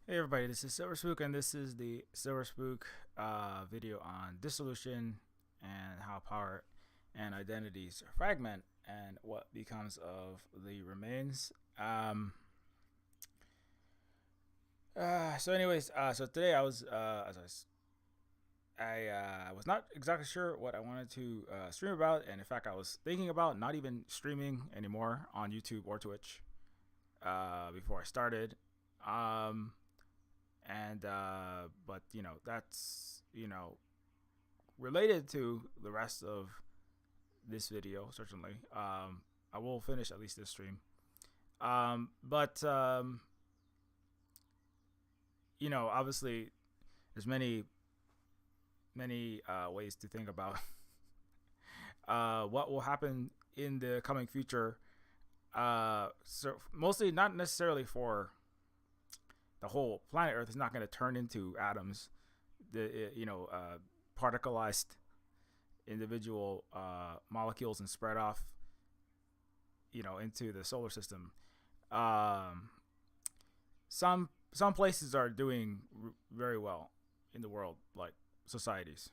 Hey everybody, this is Silver Spook, and this is the Silver Spook video on dissolution and how power and identities fragment and what becomes of the remains. So today I was not exactly sure what I wanted to stream about, and in fact, I was thinking about not even streaming anymore on YouTube or Twitch before I started. Um, and But that's related to the rest of this video. Certainly, I will finish at least this stream. But Obviously, there's many ways to think about what will happen in the coming future. So mostly not necessarily for the whole planet Earth is not going to turn into atoms, particleized individual molecules and spread off, into the solar system. Um, some places are doing very well in the world, like societies.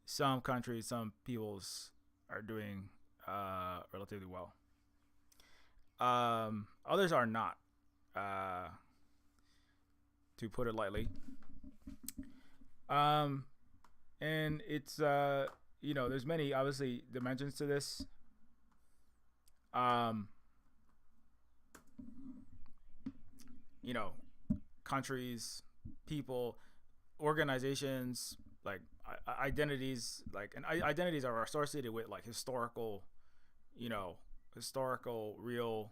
Some countries, some peoples are doing relatively well. Others are not. To put it lightly. Um, and it's there's many obviously dimensions to this. Um, you know, Countries, people, organizations, like identities, identities are associated with like historical, real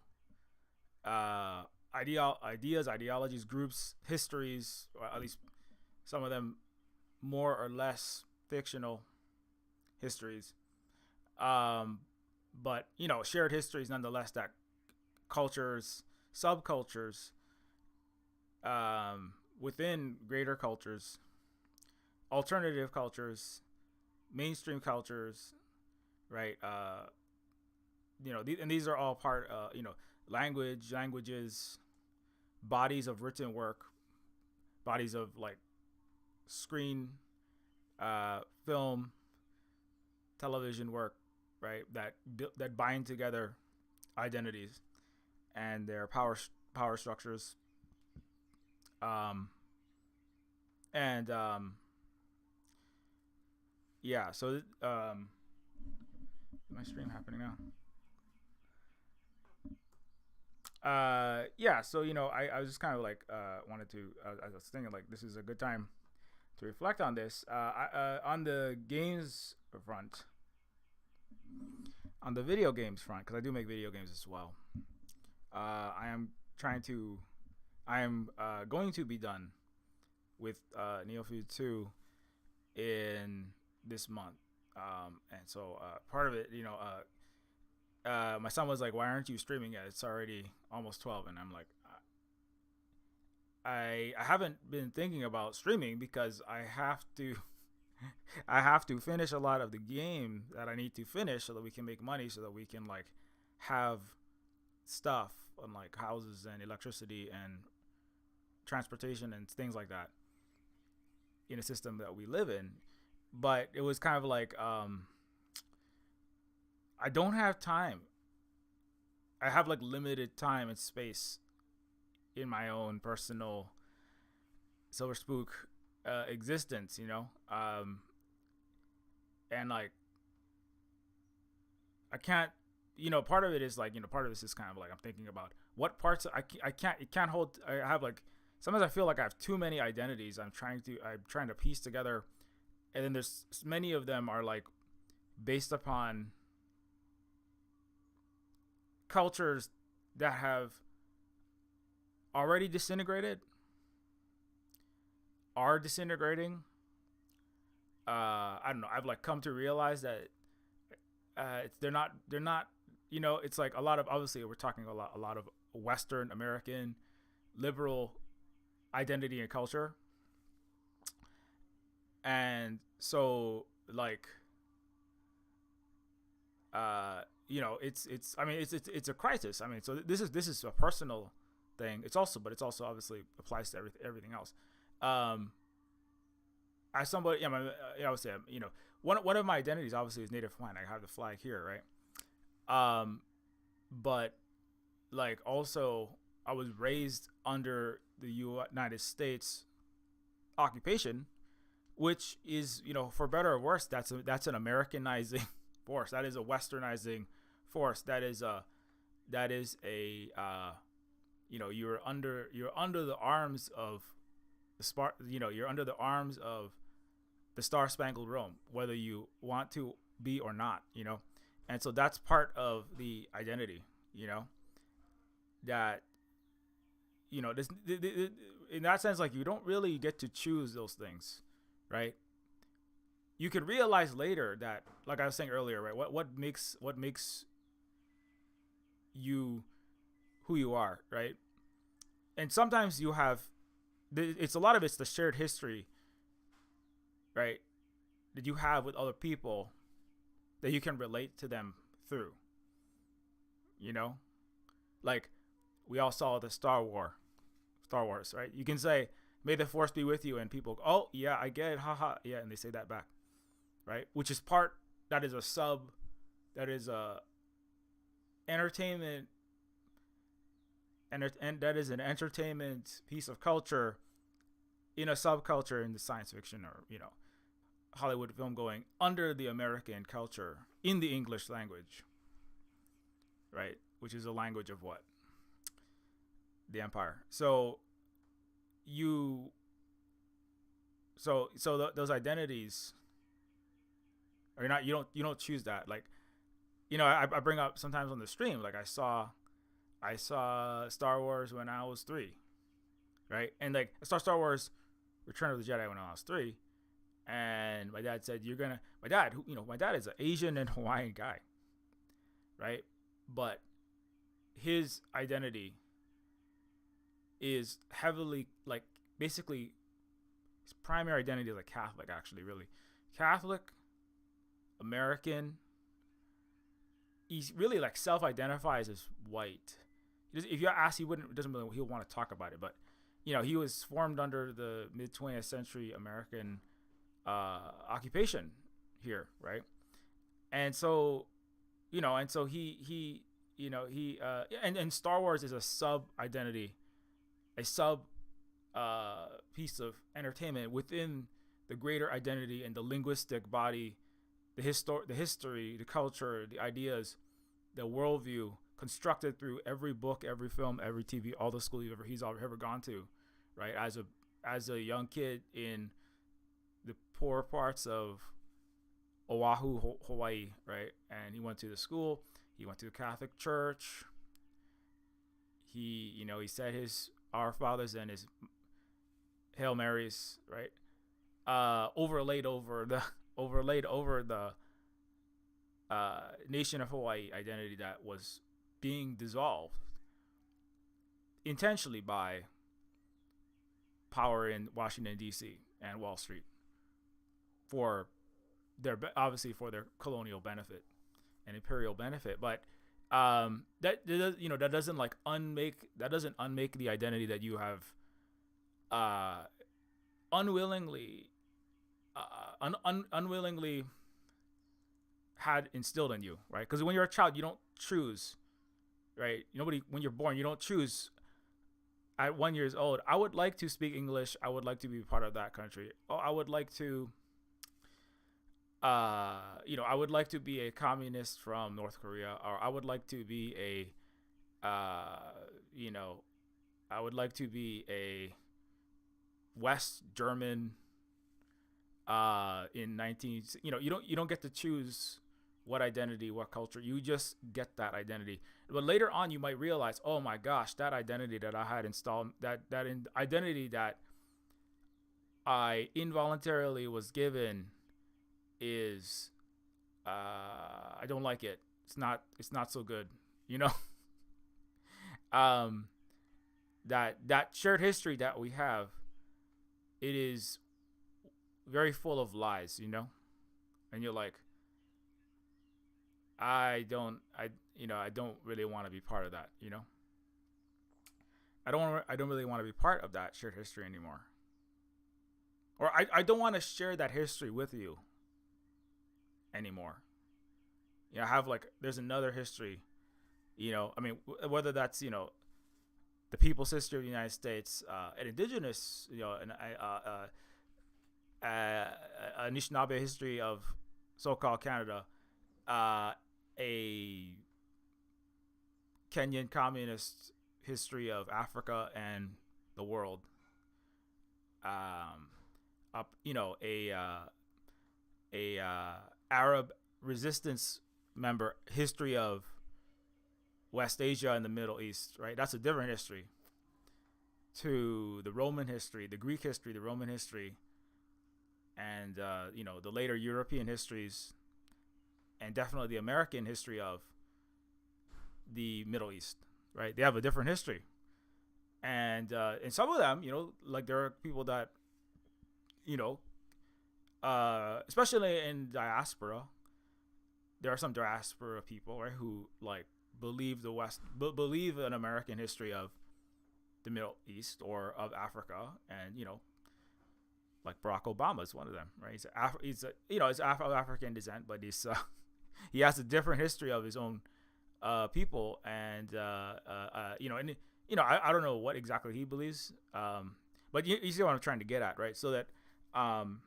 uh, ideas, ideologies, groups, histories, or at least some of them more or less fictional histories. Um, but shared histories nonetheless that cultures, subcultures, within greater cultures, alternative cultures, mainstream cultures, right? And these are all part, languages, bodies of written work, bodies of like screen, film, television work, right? That bind together identities and their power structures. Um, and Yeah. So my stream happening now? Yeah. So I was just kind of like wanted to. I was thinking like this is a good time to reflect on this. On the games front, on the video games front, because I do make video games as well. I am trying to. I am going to be done with Neofeud 2 in this month. And so part of it, my son was like, "Why aren't you streaming yet? It's already almost 12." And I'm like, I haven't been thinking about streaming because I have to I have to finish a lot of the game that I need to finish so that we can make money, so that we can like have stuff on like houses and electricity and transportation and things like that in a system that we live in. But it was kind of like I don't have time. I have like limited time and space in my own personal Silver Spook existence, and like I can't. Part of it is like part of this is kind of like I'm thinking about what parts I can't. It can't hold. I have like sometimes I feel like I have too many identities. I'm trying to piece together, and then there's many of them are like based upon cultures that have already disintegrated, are disintegrating. I don't know. I've like come to realize that they're not. It's like a lot of, obviously we're talking a lot of Western American liberal identity and culture, and so like it's I mean it's a crisis. I mean, so this is a personal thing. It's also obviously applies to everything else. Um, as somebody, I would say, one of my identities obviously is Native Hawaiian. I have the flag here, right? But like also, I was raised under the United States occupation, which is, for better or worse, that's an Americanizing force. That is a westernizing force. That is a you're under the arms of you're under the arms of the Star Spangled Rome, whether you want to be or not, and so that's part of the identity, that this in that sense, like, you don't really get to choose those things, right? You can realize later that, like I was saying earlier, right, what makes you who you are, right? And sometimes you have it's a lot of it's the shared history, right, that you have with other people that you can relate to them through, like we all saw the Star Wars, right? You can say, "May the Force be with you," and people go, "Oh yeah, I get it, haha, yeah," and they say that back, right? Which is that is a entertainment, and that is an entertainment piece of culture in a subculture in the science fiction or Hollywood film going under the American culture in the English language, right? Which is a language of what? The Empire. So those identities are not, you don't choose that. Like, I bring up sometimes on the stream, like I saw Star Wars when I was 3, right? And like I saw Star Wars Return of the Jedi when I was 3, and my dad said, my dad is an Asian and Hawaiian guy, right? But his identity is heavily, like, basically his primary identity is a Catholic, actually, really Catholic American. He's really like self-identifies as white. If you ask, he'll want to talk about it, but he was formed under the mid 20th century American occupation here, right? And so he and Star Wars is a sub identity, a sub piece of entertainment within the greater identity and the linguistic body, the history, the culture, the ideas, the worldview constructed through every book, every film, every TV, all the school he's ever gone to, right? As a young kid in the poor parts of Oahu, Hawaii, right? And he went to the school. He went to the Catholic Church. He said his Our Fathers and his Hail Marys, right? Overlaid over the nation of Hawaii identity that was being dissolved intentionally by power in Washington D.C. and Wall Street for their colonial benefit and imperial benefit. But that doesn't unmake the identity that you have unwillingly had instilled in you, right? Because when you're a child, you don't choose, right? When you're born, you don't choose. At 1 year old, I would like to speak English. I would like to be part of that country. Oh, I would like to, I would like to be a communist from North Korea, or I would like to be I would like to be a West German in 19. You don't get to choose what identity, what culture. You just get that identity. But later on, you might realize, oh my gosh, that identity that I had installed, identity that I involuntarily was given is, I don't like it. It's not so good, that shared history that we have, it is very full of lies, and you're like, I don't really want to be part of that, I don't really want to be part of that shared history anymore. Or I don't want to share that history with you anymore. I have like there's another history. I mean, whether that's the people's history of the United States, an indigenous, Anishinaabe history of so-called Canada, a Kenyan communist history of Africa and the world, a Arab resistance member history of West Asia and the Middle East, right? That's a different history to the Roman history, the Greek history, the Roman history, and the later European histories, and definitely the American history of the Middle East, right? They have a different history, and some of them, like there are people that, especially in diaspora, there are some diaspora people, right, who like believe believe an American history of the Middle East or of Africa, and like Barack Obama is one of them, right? He's African descent, but he has a different history of his own people, and I don't know what exactly he believes, but you see what I'm trying to get at, right? So that and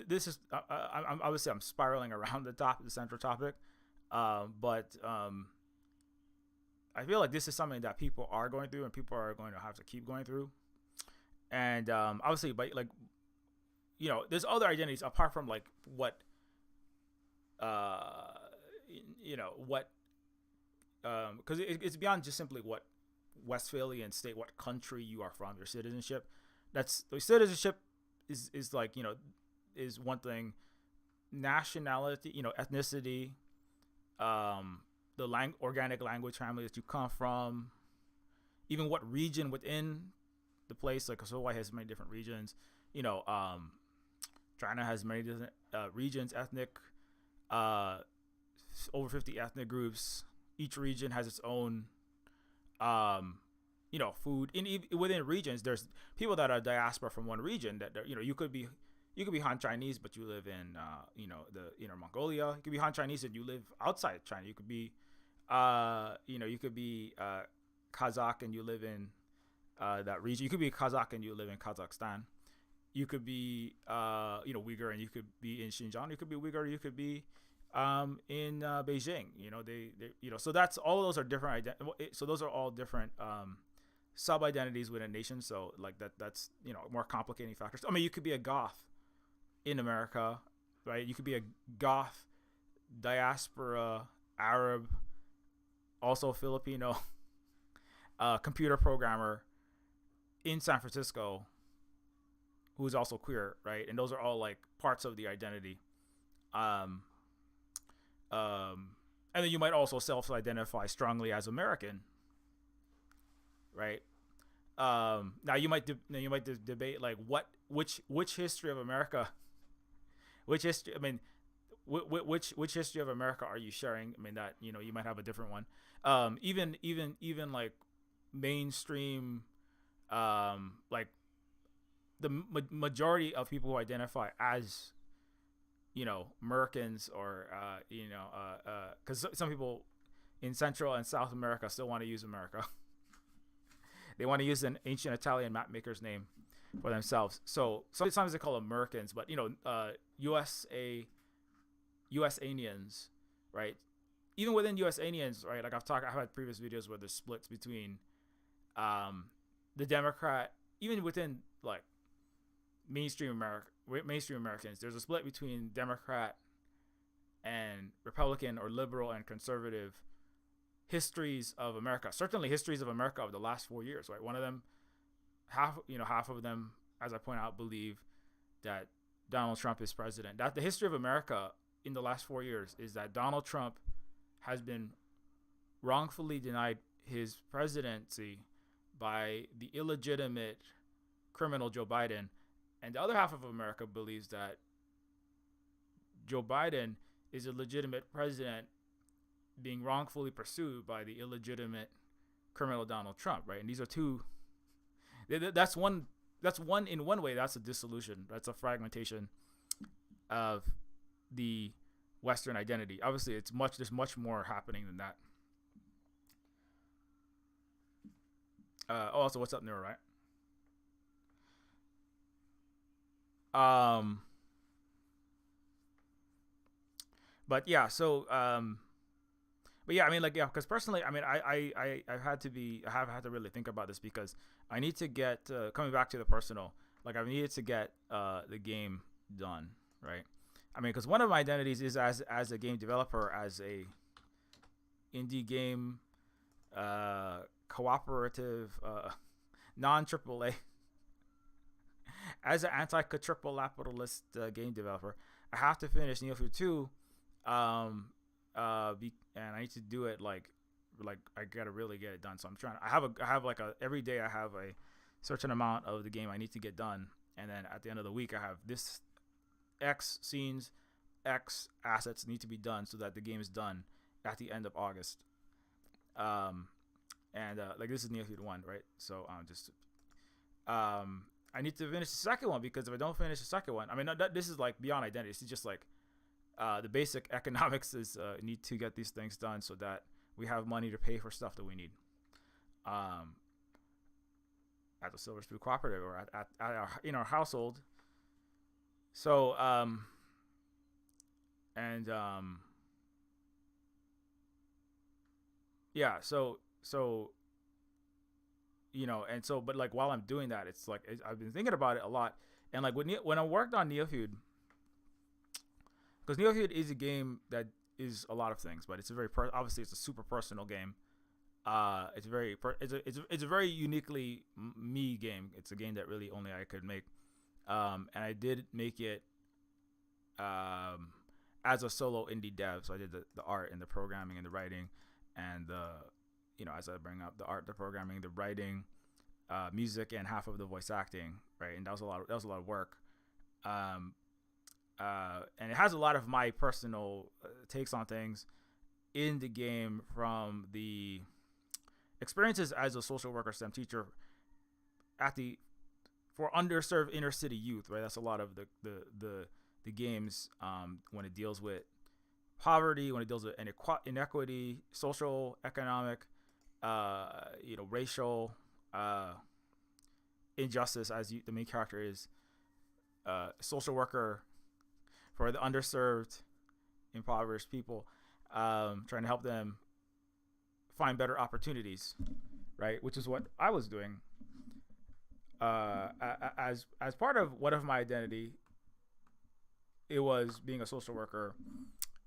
this is I'm obviously I'm spiraling around the central topic, but I feel like this is something that people are going through and people are going to have to keep going through, and obviously, but like there's other identities apart from like what because it's beyond just simply what Westphalian state, what country you are from, your citizenship. That's the citizenship is like is one thing. Nationality, ethnicity, the organic language family that you come from, even what region within the place. Like Hawaii has many different regions. China has many different regions, ethnic, over 50 ethnic groups. Each region has its own food. Within regions, there's people that are diaspora from one region that you could be Han Chinese, but you live in the Inner Mongolia. You could be Han Chinese and you live outside China. You could be Kazakh and you live in that region. You could be Kazakh and you live in Kazakhstan. You could be Uyghur and you could be in Xinjiang. You could be Uyghur. You could be in Beijing. So that's all of those are different. So those are all different sub identities within nations. So like that's more complicating factors. I mean, you could be a Goth in America, right? You could be a Goth diaspora Arab, also Filipino computer programmer in San Francisco who's also queer, right? And those are all like parts of the identity. And then you might also self-identify strongly as American, right? Now you might debate like which history of America, which history of America are you sharing? I mean that you might have a different one. Even like mainstream, like the majority of people who identify as Americans or because some people in Central and South America still want to use America. They want to use an ancient Italian map maker's name for themselves. So sometimes they call them Americans, but USanians, right? Even within USanians, right? Like I've had previous videos where there's splits between the Democrat, even within like mainstream Americans, there's a split between Democrat and Republican or liberal and conservative histories of America. Certainly histories of America of the last 4 years, right? One of them, half of them, as I point out, believe that Donald Trump is president. That the history of America in the last 4 years is that Donald Trump has been wrongfully denied his presidency by the illegitimate criminal Joe Biden. And the other half of America believes that Joe Biden is a legitimate president being wrongfully pursued by the illegitimate criminal Donald Trump, right? And these are two. That's one. That's one in one way. That's a dissolution. That's a fragmentation of the Western identity. Obviously, it's much. There's much more happening than that. Also, what's up, Neuro? Right? But yeah. But yeah, I mean, like, yeah, because personally, I mean, I've had to be, I have had to really think about this because I need to get, coming back to the personal, like, I've needed to get the game done, right? I mean, because one of my identities is as a game developer, as a indie game, cooperative, non AAA, as an anti-triple capitalist game developer, I have to finish Neofeud 2. And I need to do it like I gotta really get it done. So I'm trying. I have like every day I have a certain amount of the game I need to get done, and then at the end of the week I have this X scenes, X assets need to be done so that the game is done at the end of August. Like this is Neofeud 1, right? So I need to finish the second one because if I don't finish the second one, I mean this is like beyond identity. It's just like the basic economics is need to get these things done so that we have money to pay for stuff that we need at the Silver Spoon Cooperative or at our, in our household. So yeah, so and so but like while I'm doing that, it's like I've been thinking about it a lot, and like when I worked on Neofeud, because Neofeud is a game that is a lot of things, but it's a very obviously it's a super personal game. It's a very uniquely me game. It's a game that really only I could make, and I did make it as a solo indie dev. So I did the art and the programming and the writing, and as I bring up the art, the programming, the writing, music, and half of the voice acting, right? And that was a lot of work. And it has a lot of my personal takes on things in the game from the experiences as a social worker STEM teacher for underserved inner city youth, right? That's a lot of the games when it deals with poverty, when it deals with inequity, social, economic, racial injustice, as the main character is social worker for the underserved, impoverished people, trying to help them find better opportunities, right? Which is what I was doing as part of one of my identity. It was being a social worker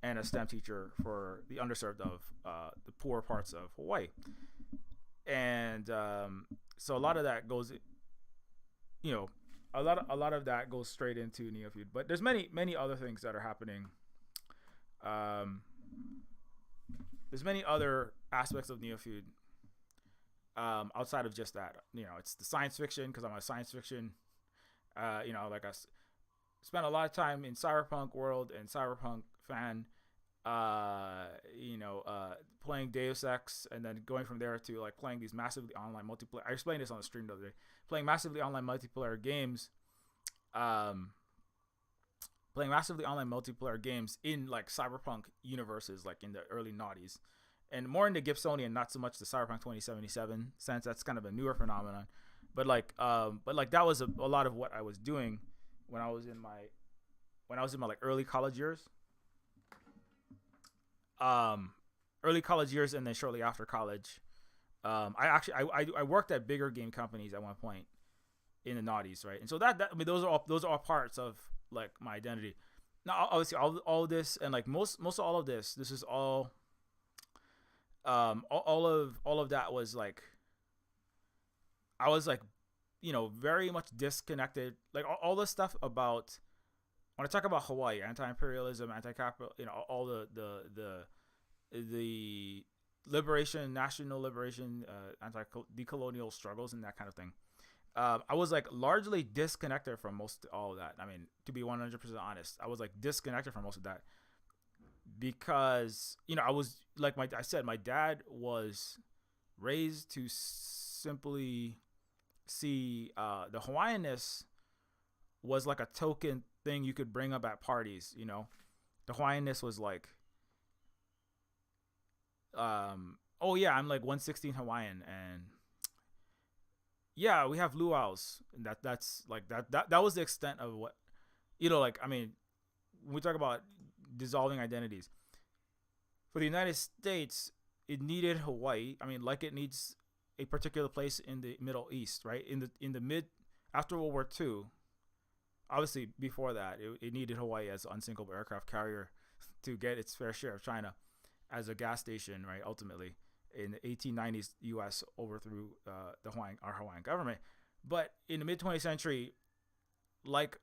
and a STEM teacher for the underserved of the poor parts of Hawaii, and so a lot of that goes, a lot of that goes straight into Neofeud. But there's many other things that are happening. There's many other aspects of Neofeud outside of just that. It's the science fiction because I'm a science fiction. Like I spent a lot of time in cyberpunk world and cyberpunk fan. Playing Deus Ex and then going from there to like playing these massively online multiplayer. I explained this on the stream the other day. Playing massively online multiplayer games. Playing massively online multiplayer games in like cyberpunk universes, like in the early noughties, and more in the Gibsonian, not so much the cyberpunk 2077 sense. That's kind of a newer phenomenon, but that was a lot of what I was doing when I was in my like early college years. Early college years, and then shortly after college, I worked at bigger game companies at one point in the noughties, right? And so that I mean those are all parts of like my identity. Now obviously all of this and like most of all of this is all all of that was like I was like very much disconnected, like all the stuff about when I talk about Hawaii, anti-imperialism, anti-capital, all the liberation, national liberation, anti-decolonial struggles and that kind of thing. I was like largely disconnected from most all of that. I mean, to be 100% honest, I was like disconnected from most of that because I was like I said, my dad was raised to simply see the Hawaiianness was like a token thing you could bring up at parties. The Hawaiianness was like, oh yeah, I'm like 116 Hawaiian, and yeah, we have luau's. And that's like that was the extent of what like. I mean, when we talk about dissolving identities for the United States, it needed Hawaii. I mean, like it needs a particular place in the Middle East, right? In the mid after World War II. Obviously, before that, it needed Hawaii as an unsinkable aircraft carrier to get its fair share of China as a gas station, right? Ultimately, in the 1890s, the U.S. overthrew our Hawaiian government. But in the mid 20th century, like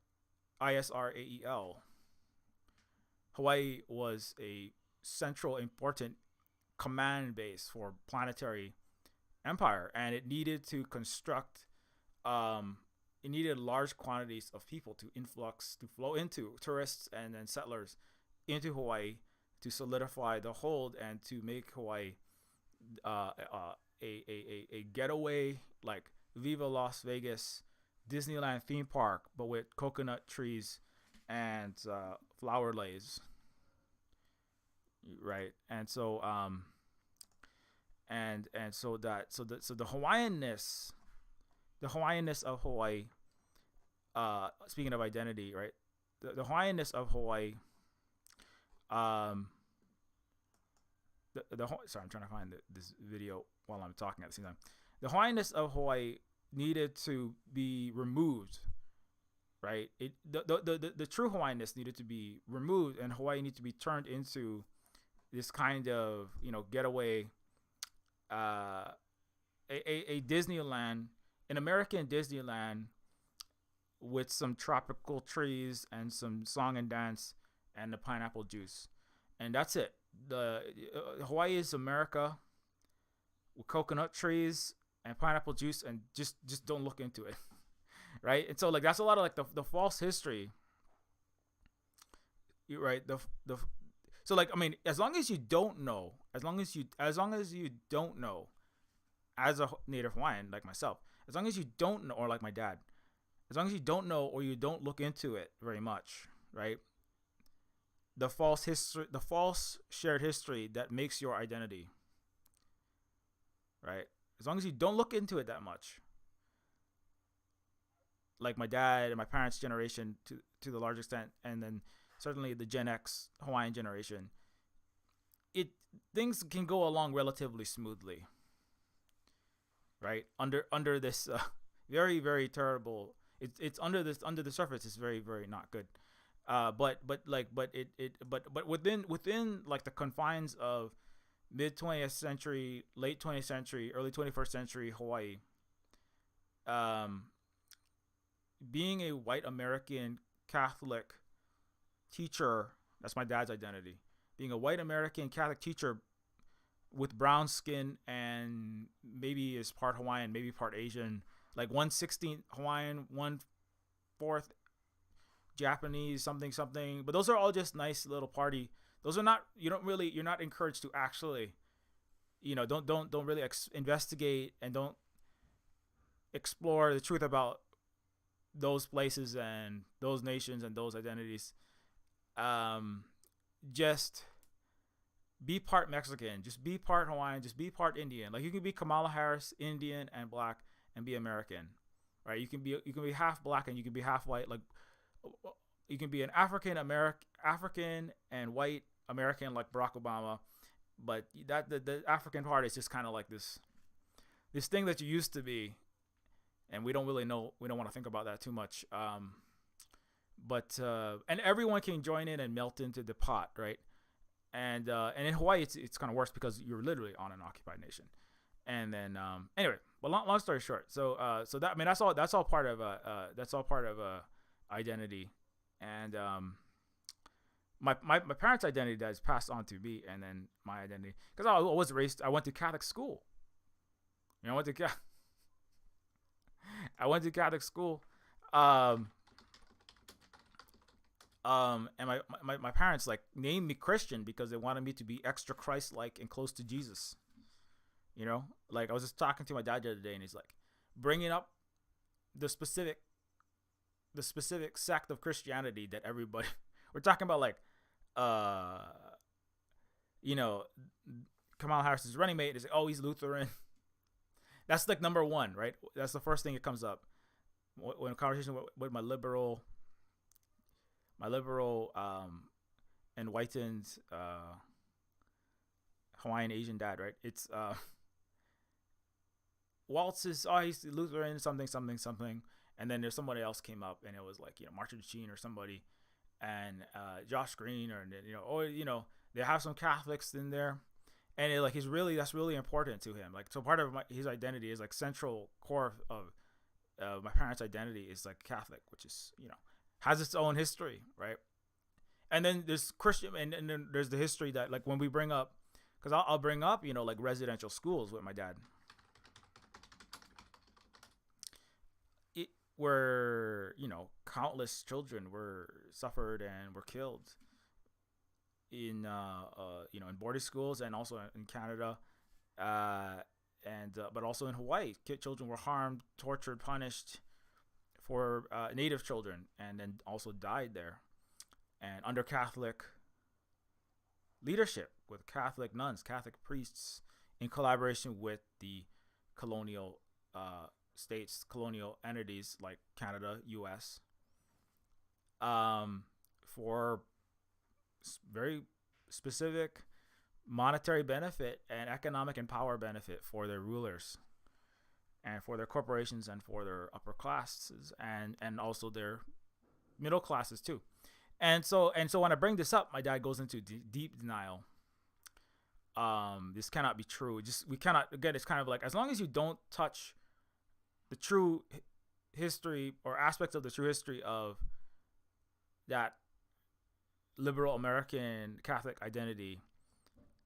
ISRAEL, Hawaii was a central important command base for planetary empire, and it needed to construct it needed large quantities of people to flow into tourists and then settlers into Hawaii to solidify the hold and to make Hawaii a getaway, like Viva Las Vegas Disneyland theme park, but with coconut trees and flower lays, right? And so the Hawaiianness of Hawaii. Speaking of identity, right? The Hawaiianness of Hawaii. Sorry, I'm trying to find this video while I'm talking at the same time. The Hawaiianness of Hawaii needed to be removed, right? The true Hawaiianness needed to be removed, and Hawaii needed to be turned into this kind of getaway, a Disneyland, an American Disneyland with some tropical trees and some song and dance and the pineapple juice, and that's it. The Hawaii is America with coconut trees and pineapple juice, and just don't look into it, right? And so like that's a lot of like the false history, right? So like I mean, as long as you don't know, as long as you don't know, as a native Hawaiian like myself, as long as you don't know, or like my dad, as long as you don't know or you don't look into it very much, right? The false shared history that makes your identity, right? As long as you don't look into it that much, like my dad and my parents' generation to the large extent, and then certainly the Gen X Hawaiian generation, things can go along relatively smoothly, right? Under this very, very terrible. It's under the surface. It's very, very not good. But within like the confines of mid 20th century, late 20th century, early 21st century Hawaii, being a white American Catholic teacher, that's my dad's identity. Being a white American Catholic teacher with brown skin and maybe is part Hawaiian, maybe part Asian, like 1/16 Hawaiian, 1/4 Japanese, something, but those are all just nice little party. Those are not, you're not encouraged to actually, don't really investigate and don't explore the truth about those places and those nations and those identities. Just be part Mexican, just be part Hawaiian, just be part Indian. Like you can be Kamala Harris, Indian and black, and be American, right? You can be half black and you can be half white. Like you can be an African and white American like Barack Obama, but that the African part is just kind of like this thing that you used to be, and we don't really know. We don't want to think about that too much. But and everyone can join in and melt into the pot, right? And in Hawaii, it's kind of worse because you're literally on an occupied nation. And then anyway, but long story short, so that, I mean, that's all part of identity, and my parents' identity that is passed on to me, and then my identity, because I was raised, I went to Catholic school, I went to I went to Catholic school. Um, and my parents like named me Christian because they wanted me to be extra Christ-like and close to Jesus. You know, like I was just talking to my dad the other day, and he's like bringing up the specific sect of Christianity that everybody we're talking about, like uh you know, Kamala Harris's running mate is like, oh, he's Lutheran. That's like number one, right? That's the first thing that comes up when a conversation with my liberal enlightened Hawaiian Asian dad, right? It's Waltz is, oh, he's Lutheran, something, and then there's somebody else came up, and it was like, you know, Martin Sheen or somebody, and Josh Green, or, you know, or, you know, they have some Catholics in there, and it, like, that's really important to him. Like, so part of his identity is like central core of my parents' identity is like Catholic, which is, you know, has its own history, right? And then there's Christian, and then there's the history that, like, when we bring up, because I'll bring up, you know, like residential schools with my dad, where, you know, countless children were suffered and were killed in you know, in boarding schools, and also in Canada, and but also in Hawaii. Children were harmed, tortured, punished for Native children, and then also died there, and under Catholic leadership, with Catholic nuns, Catholic priests, in collaboration with the colonial states, colonial entities like Canada, U.S., for very specific monetary benefit and economic and power benefit for their rulers, and for their corporations, and for their upper classes, and also their middle classes too. And so when I bring this up, my dad goes into deep denial. This cannot be true. We cannot, again, it's kind of like, as long as you don't touch the true history or aspects of the true history of that liberal American Catholic identity,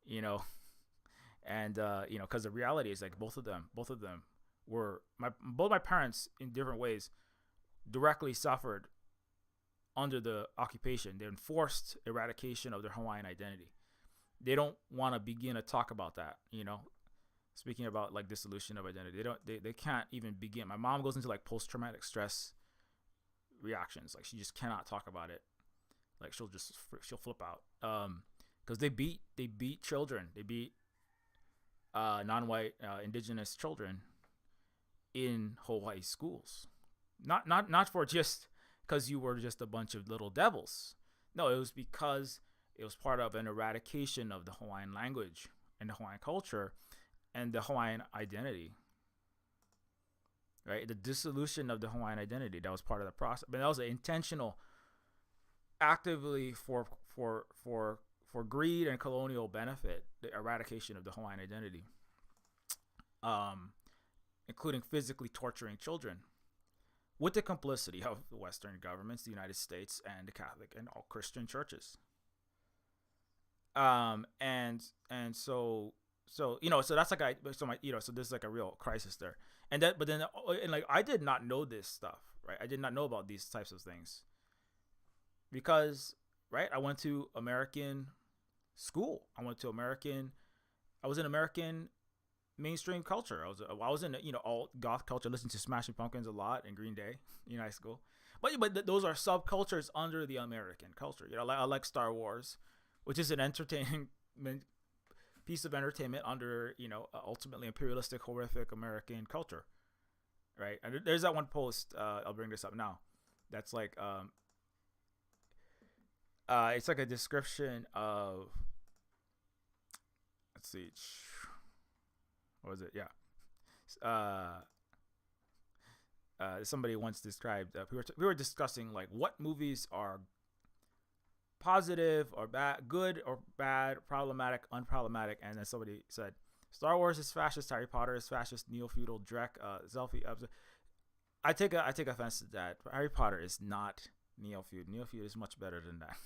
you know, and you know, because the reality is, like, both of them were both my parents in different ways directly suffered under the occupation, the enforced eradication of their Hawaiian identity. They don't want to begin to talk about that, you know. Speaking about, like, dissolution of identity, they can't even begin. My mom goes into, like, post-traumatic stress reactions. Like, she just cannot talk about it. Like, she'll flip out. Because they beat children. They beat non-white indigenous children in Hawaii schools. Not for just because you were just a bunch of little devils. No, it was because it was part of an eradication of the Hawaiian language and the Hawaiian culture and the Hawaiian identity, right? The dissolution of the Hawaiian identity, that was part of the process. But that was an intentional, actively for greed and colonial benefit, the eradication of the Hawaiian identity, including physically torturing children, with the complicity of the Western governments, the United States, and the Catholic and all Christian churches. And so you know, so that's like so there's like a real crisis there, and like, I did not know this stuff, right? I did not know about these types of things because, right, I went to American school. I was in American mainstream culture. I was in, you know, alt goth culture, listening to Smashing Pumpkins a lot and Green Day in high school. But those are subcultures under the American culture. You know, I like Star Wars, which is an entertaining piece of entertainment under, you know, ultimately imperialistic, horrific American culture, right? And there's that one post, I'll bring this up now, that's like it's like a description of, let's see, what was it? Yeah. Somebody once described, we were discussing, like, what movies are positive or bad, good or bad, problematic, unproblematic, and then somebody said Star Wars is fascist, Harry Potter is fascist, neo-feudal, Drek, Zelfie. I take offense to that. Harry Potter is not neo-feud. Neo-feud is much better than that.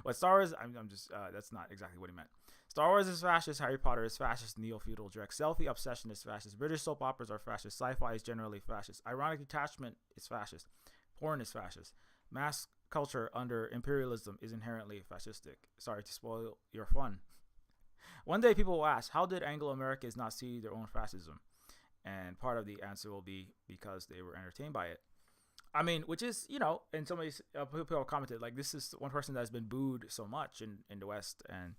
But Star Wars, I'm just that's not exactly what he meant. Star Wars is fascist. Harry Potter is fascist. Neo-feudal direct selfie obsession is fascist. British soap operas are fascist. Sci-fi is generally fascist. Ironic detachment is fascist. Porn is fascist. Mass culture under imperialism is inherently fascistic. Sorry to spoil your fun. One day people will ask, how did Anglo-Americans not see their own fascism? And part of the answer will be because they were entertained by it. I mean, which is, and somebody, people commented, like, this is one person that's been booed so much in the West and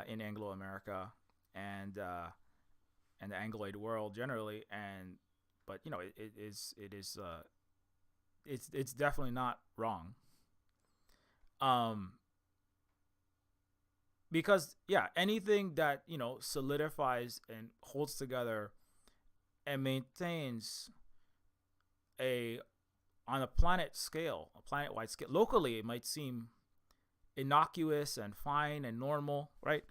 in Anglo America and the Angloid world generally. But it's definitely not wrong. Because anything that solidifies and holds together and maintains on a planet-wide scale. Locally, it might seem innocuous and fine and normal, right?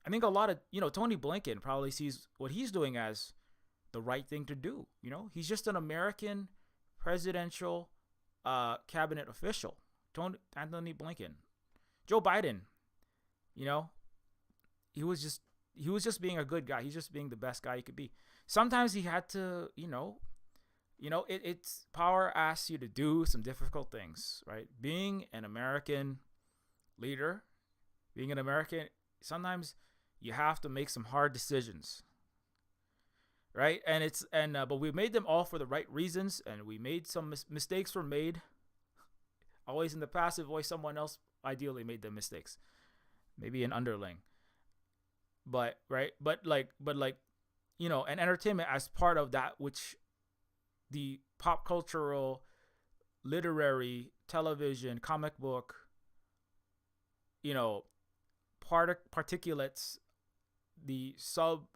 I think a lot of Tony Blinken probably sees what he's doing as the right thing to do. He's just an American presidential cabinet official. Anthony Blinken, Joe Biden, he was just being a good guy. He's just being the best guy he could be. Sometimes he had to, it's power asks you to do some difficult things, right? Being an American leader, being an American, sometimes you have to make some hard decisions, right? But we made them all for the right reasons, and we made some mistakes were made. Always in the passive voice, someone else ideally made the mistakes, maybe an underling. But and entertainment as part of that, which the pop cultural, literary, television, comic book, particulates the sub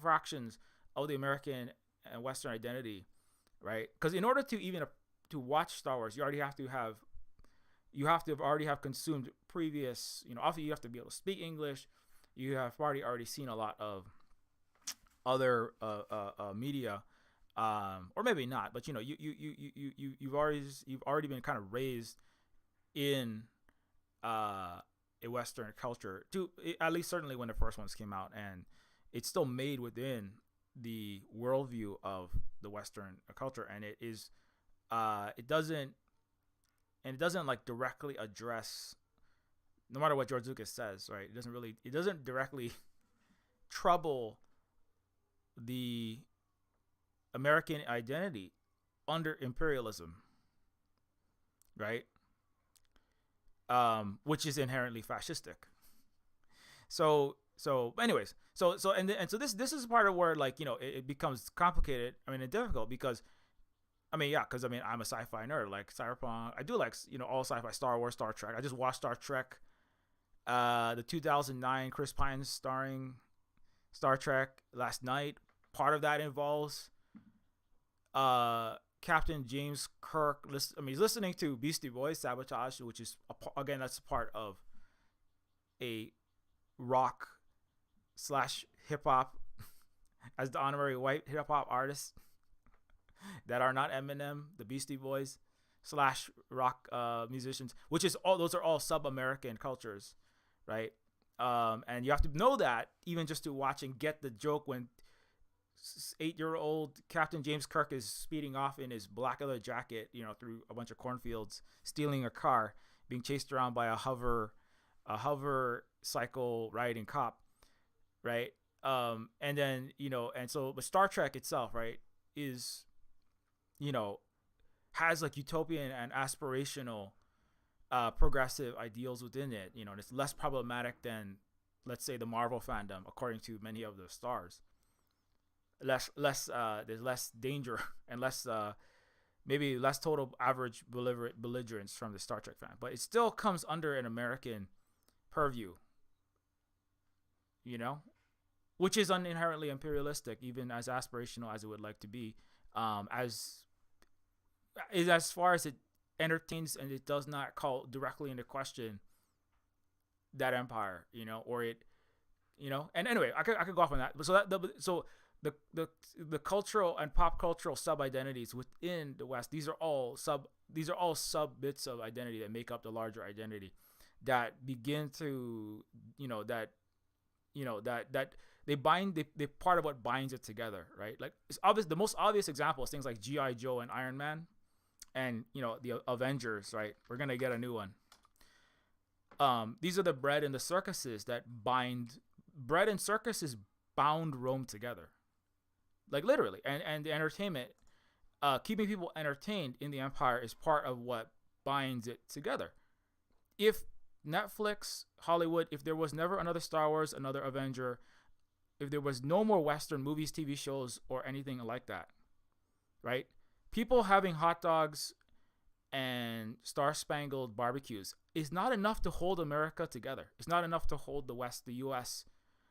fractions of the American and Western identity, right? Because in order to even to watch Star Wars, you have to already have consumed previous, often you have to be able to speak English. You have already seen a lot of other media, or maybe not, but you've already been kind of raised in a Western culture, to at least certainly when the first ones came out, and it's still made within the worldview of the Western culture, and it doesn't like directly address, no matter what George Lucas says, right? It doesn't directly trouble the American identity under imperialism, right? Which is inherently fascistic. So anyways, so this is part of where, like, it becomes complicated. I mean, and difficult because I'm a sci-fi nerd, like cyberpunk. I do like, all sci-fi, Star Wars, Star Trek. I just watched Star Trek, the 2009 Chris Pine starring Star Trek last night. Part of that involves Captain James Kirk. He's listening to Beastie Boys, Sabotage, which is again, that's part of a rock / hip hop as the honorary white hip hop artists that are not Eminem, the Beastie Boys / rock musicians, which is those are all sub-American cultures, right? And you have to know that even just to watch and get the joke when 8-year-old Captain James Kirk is speeding off in his black leather jacket, through a bunch of cornfields, stealing a car, being chased around by a hover cycle riding cop, right? And then, but Star Trek itself, right, is, has like utopian and aspirational progressive ideals within it, and it's less problematic than, let's say, the Marvel fandom, according to many of the stars. There's less danger and maybe less total average belligerence from the Star Trek fan, but it still comes under an American purview, which is inherently imperialistic, even as aspirational as it would like to be, as far as it entertains and it does not call directly into question that empire, or it, and anyway, I could go off on that. So the cultural and pop cultural sub identities within the West. These are all sub bits of identity that make up the larger identity that begin to that they part of what binds it together, right? Like it's obvious. The most obvious example is things like GI Joe and Iron Man, and the Avengers, right? We're gonna get a new one. These are the bread and the circuses that bind. Bread and circuses bound Rome together, like literally, and the entertainment, keeping people entertained in the empire is part of what binds it together. If Netflix, Hollywood, if there was never another Star Wars, another Avenger, if there was no more Western movies, TV shows, or anything like that, right? People having hot dogs and star-spangled barbecues is not enough to hold America together. It's not enough to hold the West, the U.S.,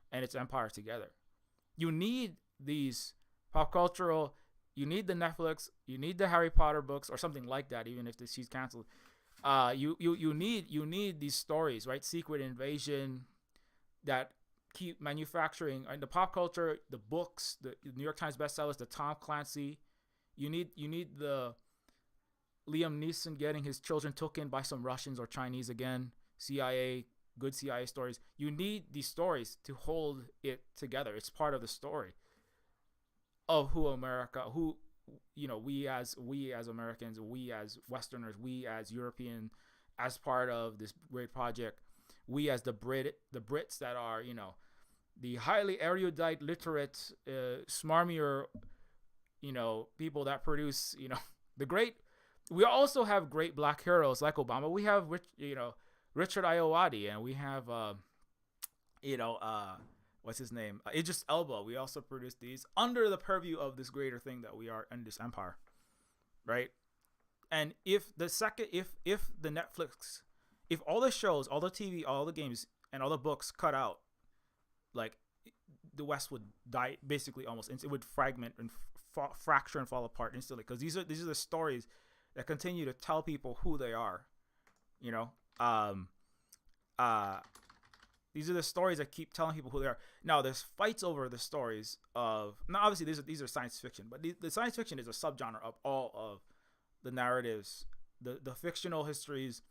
and its empire together. You need these pop cultural, you need the Netflix, you need the Harry Potter books or something like that, even if she's canceled. You need these stories, right? Secret Invasion that keep manufacturing, and the pop culture, the books, the New York Times bestsellers, the Tom Clancy. You need the Liam Neeson getting his children taken by some Russians or Chinese again. CIA, good CIA stories. You need these stories to hold it together. It's part of the story of who America, who we as Americans, we as Westerners, we as European, as part of this great project, we as the Brits that are the highly erudite, literate, smarmier, people that produce the great. We also have great black heroes like Obama. We have Richard Ayoade, and we have what's his name? Idris Elba. We also produce these under the purview of this greater thing that we are in this empire, right? And if the Netflix, if all the shows, all the TV, all the games, and all the books cut out, like the West would die basically almost. It would fragment and fracture and fall apart instantly, because these are the stories that continue to tell people who they are, These are the stories that keep telling people who they are. Now, there's fights over the stories of. Now, obviously, these are science fiction, but the science fiction is a subgenre of all of the narratives, the fictional histories,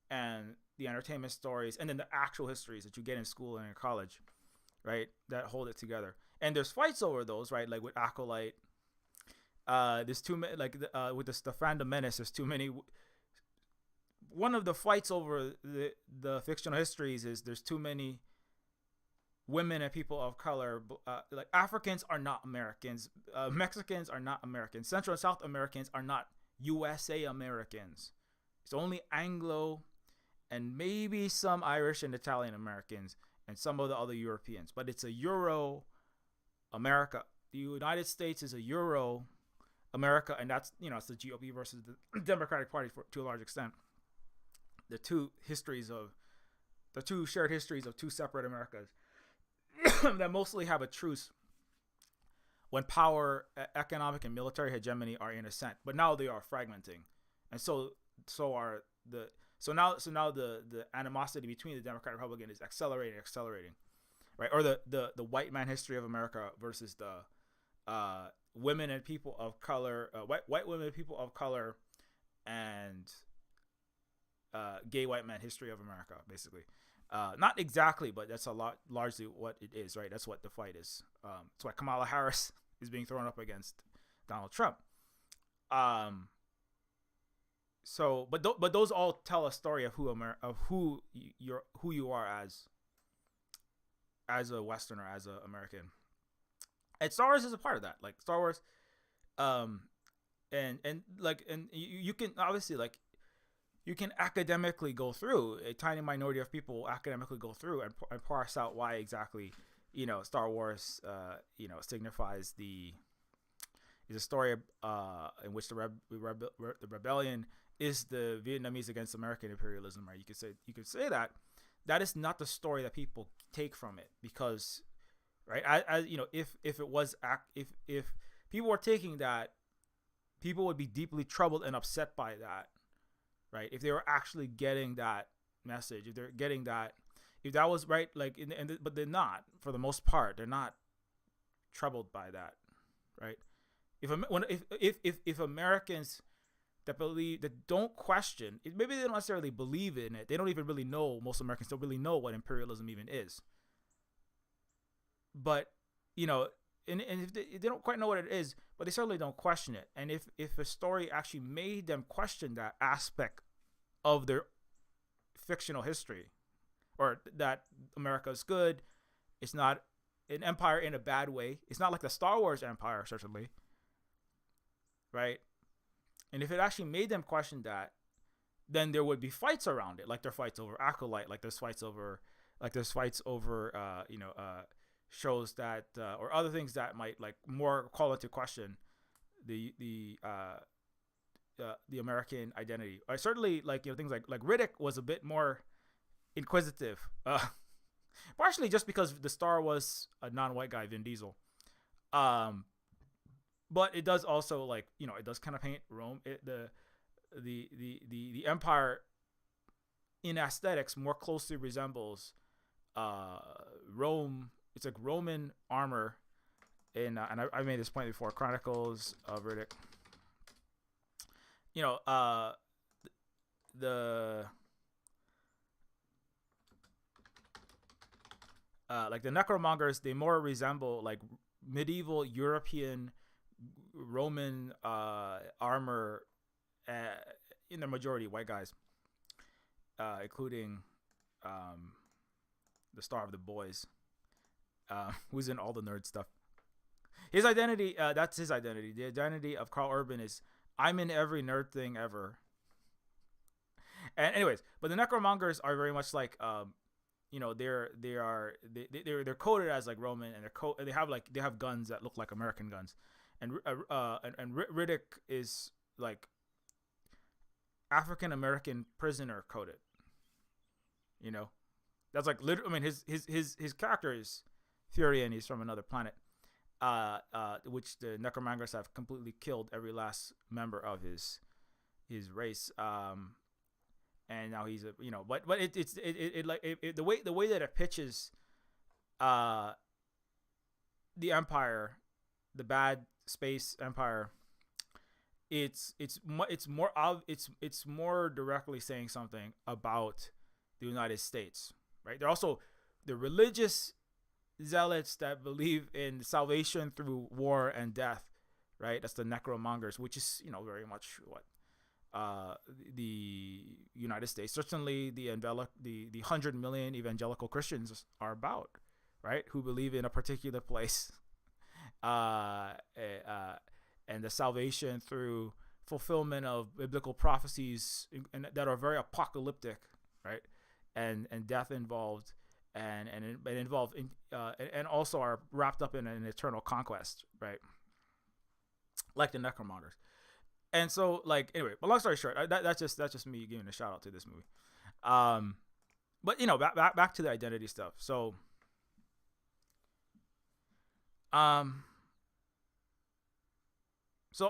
and the entertainment stories, and then the actual histories that you get in school and in college, right? That hold it together. And there's fights over those, right? Like with Acolyte. There's too many. Like with the Phantom Menace, there's too many. One of the fights over the fictional histories is there's too many women and people of color. Like Africans are not Americans. Mexicans are not Americans. Central and South Americans are not USA Americans. It's only Anglo and maybe some Irish and Italian Americans and some of the other Europeans. But it's a Euro America. The United States is a Euro America, and that's it's the GOP versus the Democratic Party to a large extent. The two shared histories of two separate Americas that mostly have a truce when power, economic, and military hegemony are in ascent. But now they are fragmenting, and so now the animosity between the Democrat and Republican is accelerating, right? Or the white man history of America versus the women and people of color, white women and people of color, and gay white man history of America, basically. Not exactly, but that's largely what it is, right? That's what the fight is. That's why Kamala Harris is being thrown up against Donald Trump. But those all tell a story of who you are as a Westerner, as an American. And Star Wars is a part of that. Like Star Wars, and you can obviously you can academically go through, a tiny minority of people academically go through and parse out why exactly, Star Wars, signifies is a story in which the rebellion is the Vietnamese against American imperialism, right? You could say that is not the story that people take from it, because, right, if people were taking that, people would be deeply troubled and upset by that. Right, if they were actually getting that message, if they're getting that, if that was right, but they're not, for the most part, they're not troubled by that, right? If Americans that don't question it, maybe they don't necessarily believe in it. They don't even really know. Most Americans don't really know what imperialism even is. But you know, and if they don't quite know what it is, but they certainly don't question it. And if a story actually made them question that aspect of their fictional history, or that America is good, it's not an empire in a bad way. It's not like the Star Wars empire, certainly, right? And if it actually made them question that, then there would be fights around it, like there are fights over Acolyte, like there's fights over shows that or other things that might like more call into question the American identity. I certainly like things like Riddick was a bit more inquisitive, partially just because the star was a non-white guy, Vin Diesel. But it does also it does kind of paint Rome, the empire in aesthetics more closely resembles Rome. It's like Roman armor and I made this point before, Chronicles of Riddick. The like the necromongers, they more resemble like medieval European Roman armor, in the majority white guys, including the star of the boys, who's in all the nerd stuff. His identity, that's his identity. The identity of Carl Urban is, I'm in every nerd thing ever. And anyways, but the necromongers are very much like they're coded as like Roman, and they have guns that look like American guns, and Riddick is like African American prisoner coded. That's like literally. I mean, his character is Fury, and he's from another planet, which the necromongers have completely killed every last member of his race. And now he's but the way that it pitches the empire, the bad space empire, it's more directly saying something about the United States, right? They're also the religious zealots that believe in salvation through war and death, right? That's the necromongers, which is very much what the United States, certainly the 100 million evangelical Christians are about, right? Who believe in a particular place, and the salvation through fulfillment of biblical prophecies and that are very apocalyptic, right? And death involved, and involved in, and also are wrapped up in an eternal conquest, right? Like the necromongers. And so, anyway, but long story short, that's just me giving a shout out to this movie. But back to the identity stuff. So,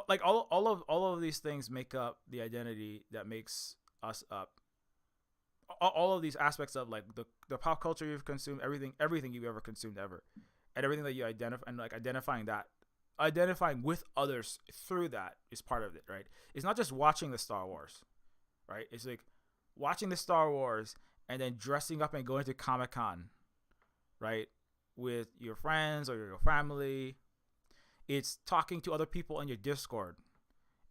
like all of these things make up the identity that makes us up. All of these aspects of like the pop culture you've consumed, everything you've ever consumed ever, and everything that you identify, and like identifying with others through that is part of it, right? It's not just watching the Star Wars, right? It's like watching the Star Wars and then dressing up and going to Comic-Con, right? With your friends or your family. It's talking to other people in your Discord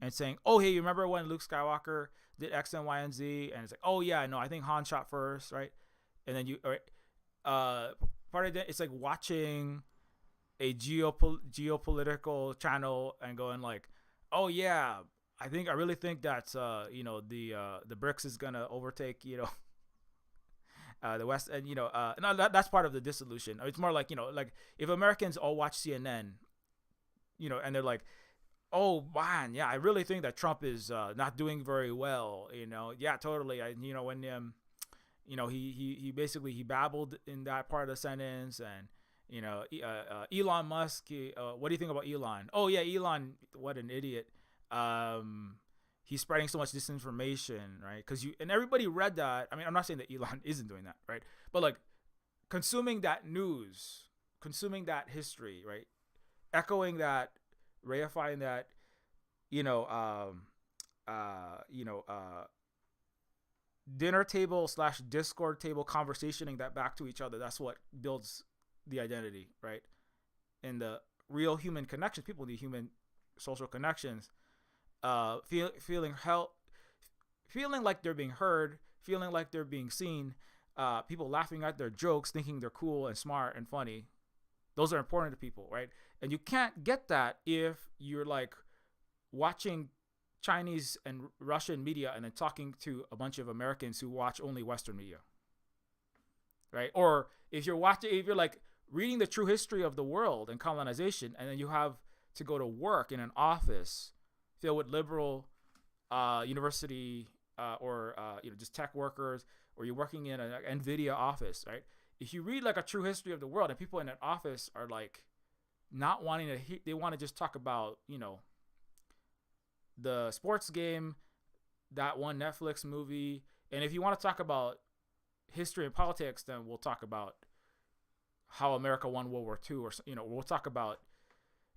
and saying, oh, hey, you remember when Luke Skywalker did X and Y and Z? And it's like, oh yeah, no, I think Han shot first, right? And then part of that, it's like watching a geopolitical channel and going like, oh yeah, I really think that the BRICS is gonna overtake the West, and no, that's part of the dissolution. It's more like like if Americans all watch CNN, and they're like, oh man, yeah, I really think that Trump is not doing very well. Yeah, totally. When he basically babbled in that part of the sentence, and Elon Musk, what do you think about Elon? Oh yeah, Elon, what an idiot. He's spreading so much disinformation, right? And everybody read that. I mean, I'm not saying that Elon isn't doing that, right? But like consuming that news, consuming that history, right? echoing that, reifying that, you know, you know, dinner table slash Discord table conversationing that back to each other. That's what builds the identity, right? And the real human connections. People need human social connections. Feeling like they're being heard, feeling like they're being seen. People laughing at their jokes, thinking they're cool and smart and funny. Those are important to people, right? And you can't get that if you're like watching Chinese and Russian media and then talking to a bunch of Americans who watch only Western media, right? Or if you're like reading the true history of the world and colonization, and then you have to go to work in an office filled with liberal university or just tech workers, or you're working in an NVIDIA office, right? If you read like a true history of the world and people in an office are like not wanting to, they want to just talk about, the sports game, that one Netflix movie. And if you want to talk about history and politics, then we'll talk about how America won World War II, or, we'll talk about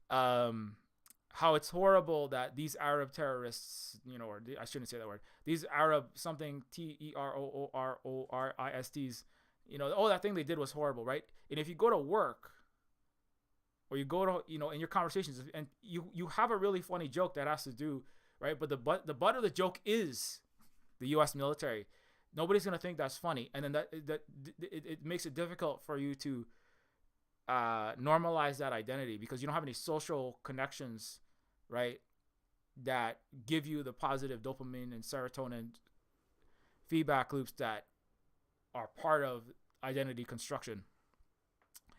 how it's horrible that these Arab terrorists, or I shouldn't say that word, these Arab something terrorists, all that thing they did was horrible, right? And if you go to work, or you go to, in your conversations, and you have a really funny joke that has to do, right? But the butt of the joke is the U.S. military. Nobody's gonna think that's funny, and then it makes it difficult for you to normalize that identity, because you don't have any social connections, right, that give you the positive dopamine and serotonin feedback loops that are part of identity construction.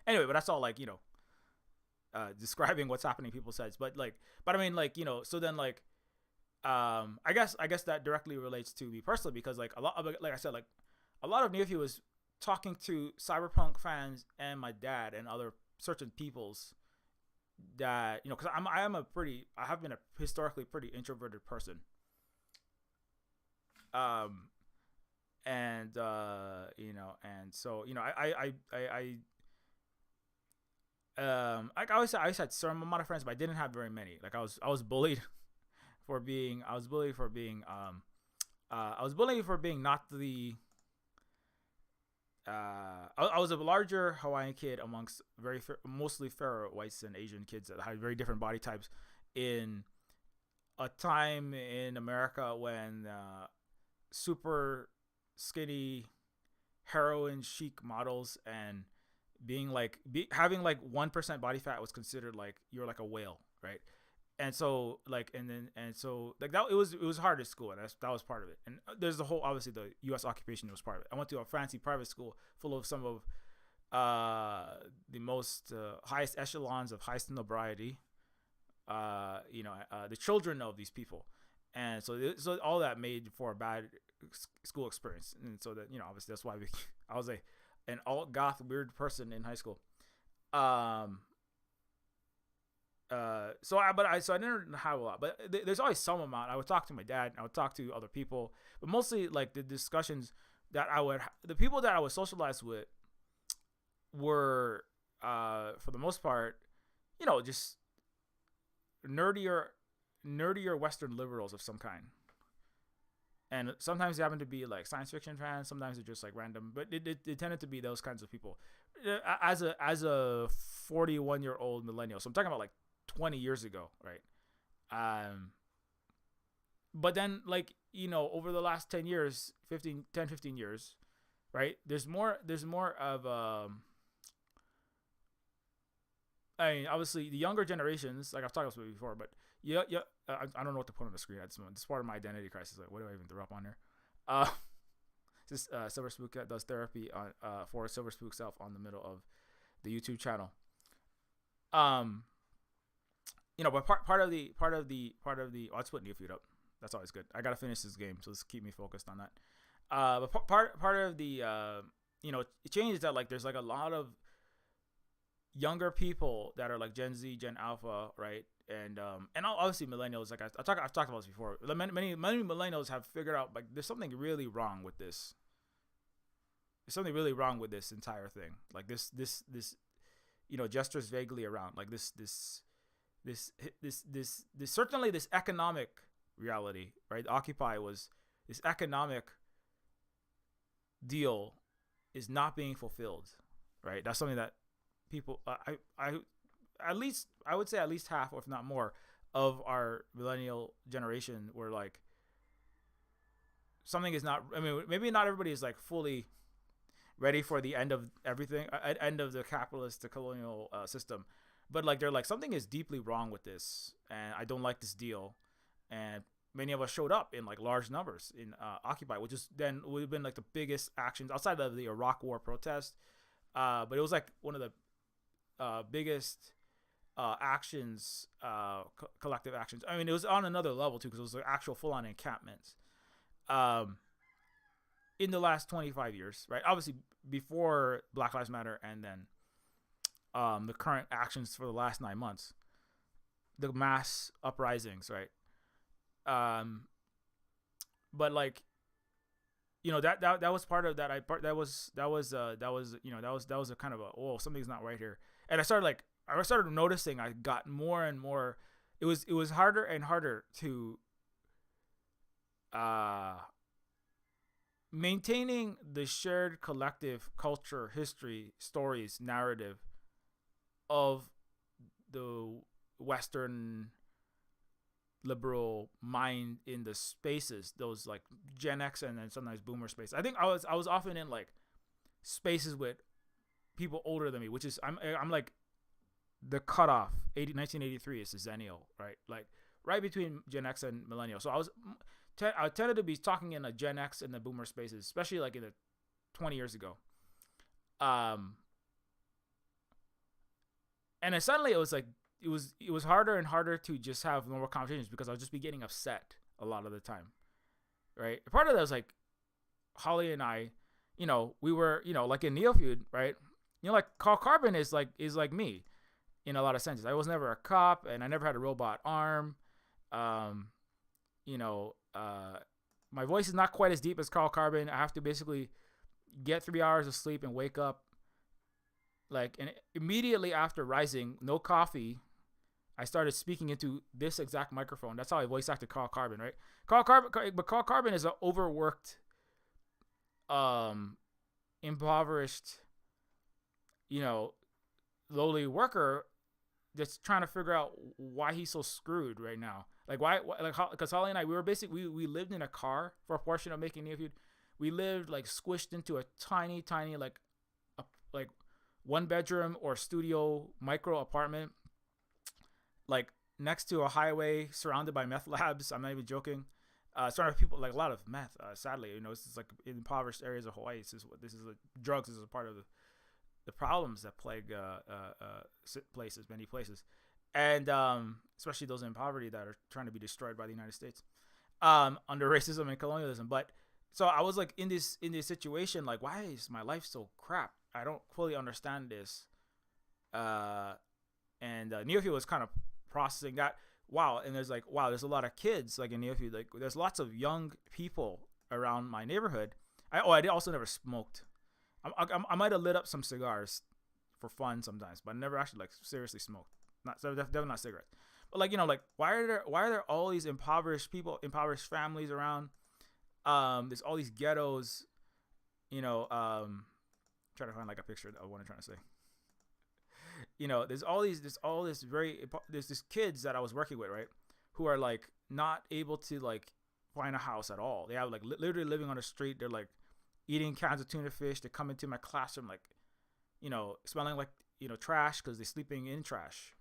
Anyway, but that's all describing what's happening in people's heads. But I mean, so then I guess that directly relates to me personally, because a lot of, like I said, a lot of Neofeud was talking to cyberpunk fans and my dad and other certain peoples that, because I have been a historically pretty introverted person. And so, I always had some amount of friends, but I didn't have very many. I was bullied for being not the, I was a larger Hawaiian kid amongst mostly fairer whites and Asian kids that had very different body types in a time in America when super skinny heroin chic models and having 1% body fat was considered like you're like a whale, right? And so that it was hard at school, and that was part of it. And there's the whole, obviously the U.S. occupation was part of it. I went to a fancy private school full of some of the most highest echelons of high sobriety, the children of these people, and so all that made for a bad school experience. And so that, obviously that's why I was an alt goth weird person in high school. So I didn't have a lot, but there's always some amount. I would talk to my dad, I would talk to other people, but mostly the discussions that the people that I was socialized with were, for the most part, just nerdier Western liberals of some kind. And sometimes they happen to be science fiction fans. Sometimes they're just random, but it tended to be those kinds of people. As a 41-year-old millennial, so I'm talking about 20 years ago, right? But then over the last 10 years, 15 years, right? There's more of I mean, obviously the younger generations, I've talked about it before, but yeah. I don't know what to put on the screen at this moment. It's part of my identity crisis. What do I even throw up on here? This Silver Spook does therapy for Silver Spook self on the middle of the YouTube channel. But part of the let's put Neofeud up. That's always good. I gotta finish this game, so let's keep me focused on that. But part of the it changes that there's a lot of younger people that are Gen Z, Gen Alpha, right? And obviously millennials. I've talked about this before. Many millennials have figured out there's something really wrong with this. There's something really wrong with this entire thing. This gestures vaguely around like this certainly this economic reality, right? Occupy was this economic deal is not being fulfilled, right? That's something that people, at least I would say at least half, or if not more, of our millennial generation were like, something is not. I mean, maybe not everybody is like fully ready for the end of everything, end of the capitalist, the colonial system, but like they're like, something is deeply wrong with this, and I don't like this deal, and many of us showed up in like large numbers in Occupy, which is then would have been like the biggest actions outside of the Iraq War protest, but it was like one of the biggest actions, collective actions. I mean, it was on another level too, because it was like actual full-on encampments in the last 25 years, right? Obviously before Black Lives Matter, and then the current actions for the last 9 months, the mass uprisings, right? But like, that was part of that. That was a kind of a, oh, something's not right here. And I started noticing I got more and more. It was harder and harder to maintaining the shared collective culture, history, stories, narrative of the Western liberal mind in the spaces, those like Gen X and then sometimes Boomer space. I think I was often in like spaces with people older than me, which is I'm like the cutoff. 1983 is the Zennial, right? Like right between Gen X and Millennial. So I tended to be talking in a Gen X and the Boomer spaces, especially like in the 20 years ago. And then suddenly it was like, it was harder and harder to just have normal conversations, because I was just be getting upset a lot of the time, right? Part of that was like Holly and I, we were, like in Neofeud, right? Like Carl Carbon is like me in a lot of senses. I was never a cop, and I never had a robot arm. My voice is not quite as deep as Carl Carbon. I have to basically get 3 hours of sleep and wake up. Like, and immediately after rising, no coffee, I started speaking into this exact microphone. That's how I voice acted Carl Carbon, right? Carl Carbon is an overworked, impoverished, lowly worker that's trying to figure out why he's so screwed right now. Like why because Holly and I, we lived in a car for a portion of making Neofeud. We lived like squished into a tiny like 1 bedroom or studio micro apartment, like next to a highway, surrounded by meth labs. I'm not even joking. Surrounded by people, like a lot of meth. Sadly, this is like in impoverished areas of Hawaii. Drugs is a part of the problems that plague many places, and especially those in poverty that are trying to be destroyed by the United States under racism and colonialism. But so I was like in this situation, like, why is my life so crap? I don't fully understand this. And Neofeud was kind of processing that. Wow. And there's a lot of kids like in Neofeud. Like there's lots of young people around my neighborhood. I did also never smoked. I might have lit up some cigars for fun sometimes, but I never actually like seriously smoked. Definitely not cigarettes. But like, why are there all these impoverished people, impoverished families around? There's all these ghettos, try to find like a picture of what I'm trying to say. There's these kids that I was working with, right, who are like not able to like find a house at all. They have like literally living on the street. They're like eating cans of tuna fish. They come into my classroom like, smelling like trash because they're sleeping in trash.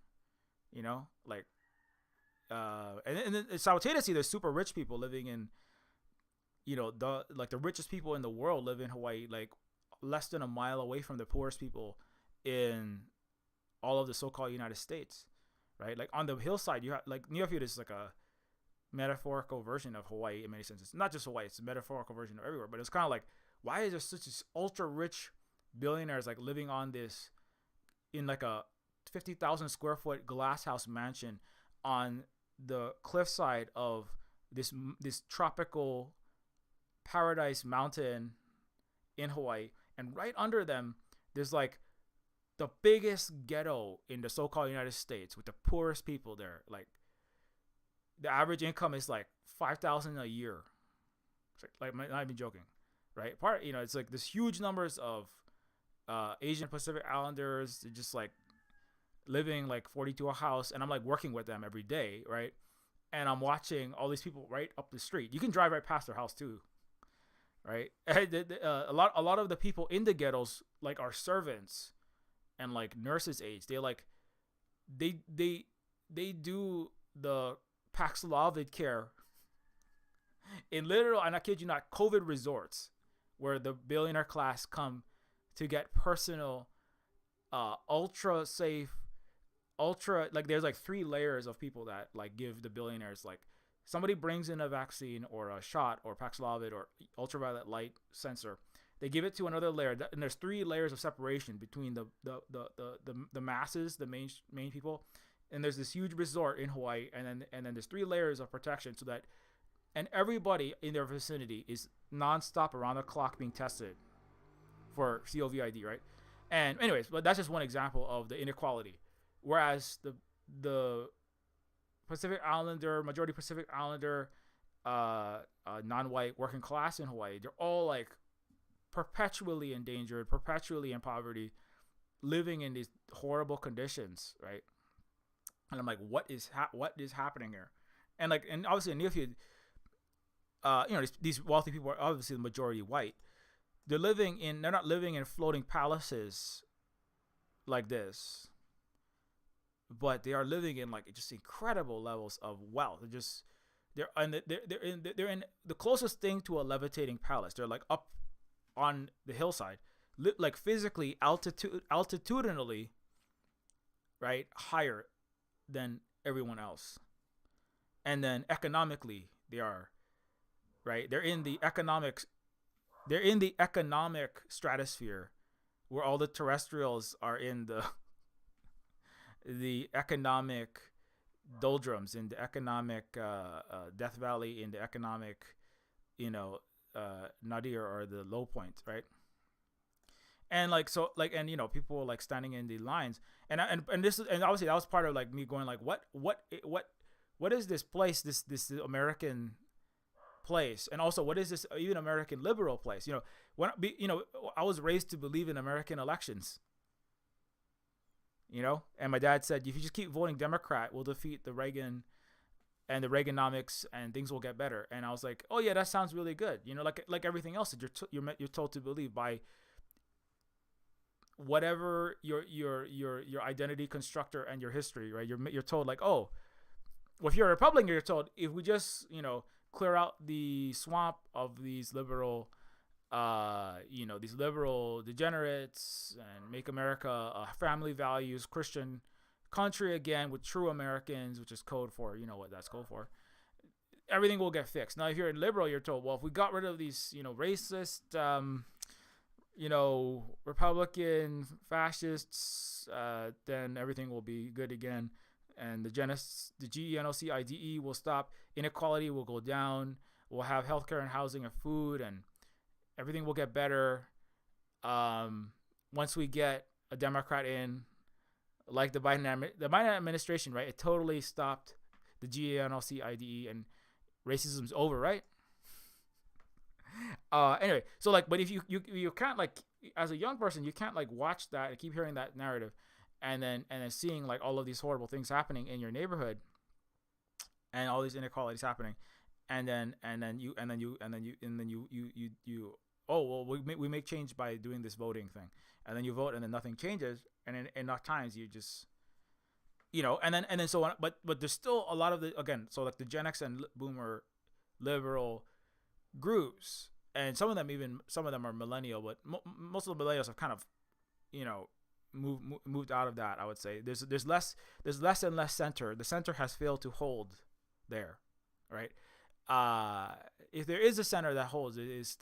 Like, and then simultaneously there's super rich people living in, the richest people in the world live in Hawaii, like less than a mile away from the poorest people in all of the so-called United States, right? Like on the hillside, you have like Neofeud is like a metaphorical version of Hawaii in many senses. Not just Hawaii, it's a metaphorical version of everywhere. But it's kind of like, why is there such ultra rich billionaires like living on this in like a 50,000 square foot glass house mansion on the cliffside of this tropical paradise mountain in Hawaii, and right under them there's like the biggest ghetto in the so-called United States with the poorest people there. Like the average income is like 5,000 a year. Like not even joking, right? It's like this huge numbers of Asian Pacific Islanders. They're just like living like 42 a house, and I'm like working with them every day, right? And I'm watching all these people right up the street. You can drive right past their house too, right? A lot of the people in the ghettos like are servants and like nurses' aides. They do the Paxlovid care in literal, and I kid you not, COVID resorts where the billionaire class come to get personal, ultra safe, ultra, like there's like 3 layers of people that like give the billionaires, like somebody brings in a vaccine or a shot or Paxlovid or ultraviolet light sensor. They give it to another layer, and there's 3 layers of separation between the masses, the main people, and there's this huge resort in Hawaii, and then there's 3 layers of protection so that, and everybody in their vicinity is nonstop around the clock being tested for COVID, right? And anyways, but that's just one example of the inequality. Whereas the Pacific Islander, majority Pacific Islander, non-white working class in Hawaii, they're all like perpetually endangered, perpetually in poverty, living in these horrible conditions, right? And I'm like, what is happening here? And like, and obviously in Neofeud, these wealthy people are obviously the majority white. They're not living in floating palaces like this, but they are living in like just incredible levels of wealth. They're in the closest thing to a levitating palace. They're like up on the hillside, like physically altitudinally, right, higher than everyone else. And then economically, they are, right, they're in the economic stratosphere where all the terrestrials are in the economic doldrums, in the economic Death Valley, in the economic, nadir, or the low point, right? And like, so like, and people like standing in the lines, and this is, and obviously that was part of like me going like, what is this place, this American place, and also what is this even American liberal place? I was raised to believe in American elections. And my dad said, if you just keep voting Democrat, we'll defeat the Reagan and the Reaganomics, and things will get better. And I was like, oh yeah, that sounds really good. Like everything else that you're told to believe by whatever your identity constructor and your history, right? You're told like, oh, well, if you're a Republican, you're told if we just clear out the swamp of these liberal degenerates and make America a family values Christian country again with true Americans, which is code for, what that's code for, everything will get fixed. Now, if you're a liberal, you're told, well, if we got rid of these, racist, Republican fascists, then everything will be good again. And the genocide will stop. Inequality will go down. We'll have healthcare and housing and food, and everything will get better. Once we get a Democrat in, like the Biden administration, right? It totally stopped the genocide, and racism's over, right? Anyway, so like, but if you can't, like, as a young person, you can't like watch that and keep hearing that narrative, and then seeing like all of these horrible things happening in your neighborhood, and all these inequalities happening, and then you oh well, we make change by doing this voting thing, and then you vote and then nothing changes, and then enough times you just and then so on, but there's still a lot of the, again, so like the Gen X and Boomer liberal groups, and some of them are millennial, but most of the millennials have kind of moved out of that. I would say there's less and less center. The center has failed to hold there, right? If there is a center that holds, it is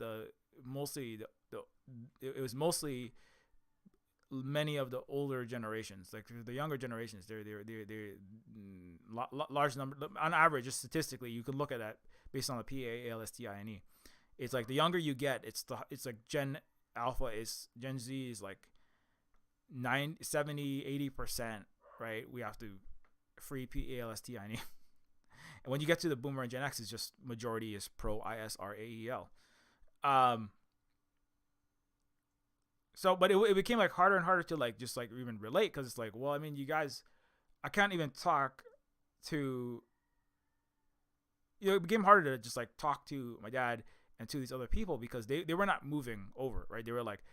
it was mostly many of the older generations. Like the younger generations, they're large number on average. Just statistically, you can look at that based on the PALSTINE. It's like the younger you get, it's like Gen Z is like 9, 70, 80%, right? We have to free PALSTINE. And when you get to the Boomer and Gen X, it's just majority is pro ISRAEL. So, but it became like harder and harder to like just like even relate, because it's like, well, I mean, you guys, I can't even talk to, it became harder to just like talk to my dad and to these other people, because they were not moving over, right? They were like,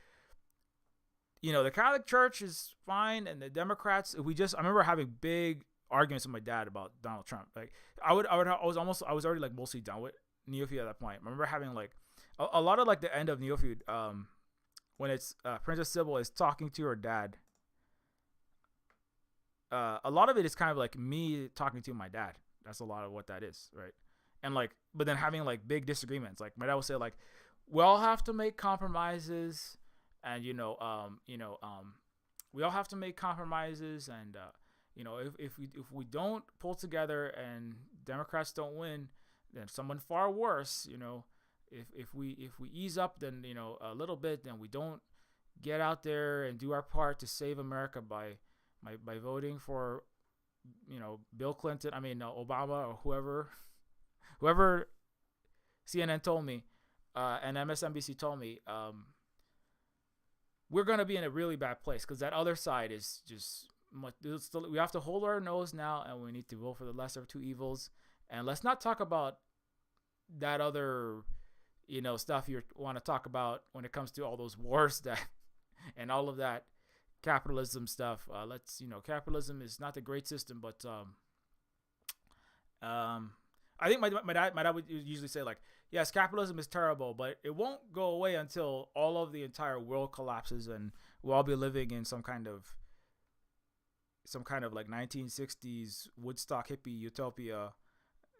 the Catholic Church is fine, and the Democrats, I remember having big arguments with my dad about Donald Trump. Like I was already like mostly done with Neofeud at that point. I remember having like a lot of like the end of Neofeud, when it's Princess Sybil is talking to her dad. A lot of it is kind of like me talking to my dad. That's a lot of what that is, right? And like, but then having like big disagreements. Like my dad will say like, we all have to make compromises, and we all have to make compromises, and if we don't pull together and Democrats don't win, then someone far worse, if we ease up, then a little bit, then we don't get out there and do our part to save America by voting for Bill Clinton, Obama, or whoever CNN told me, and MSNBC told me, we're going to be in a really bad place, because that other side is just much. We have to hold our nose now, and we need to vote for the lesser of two evils. And let's not talk about that other stuff you want to talk about when it comes to all those wars that and all of that capitalism stuff. Capitalism is not the great system, but I think my dad would usually say like, yes, capitalism is terrible, but it won't go away until all of the entire world collapses and we'll all be living in some kind of like 1960s Woodstock hippie utopia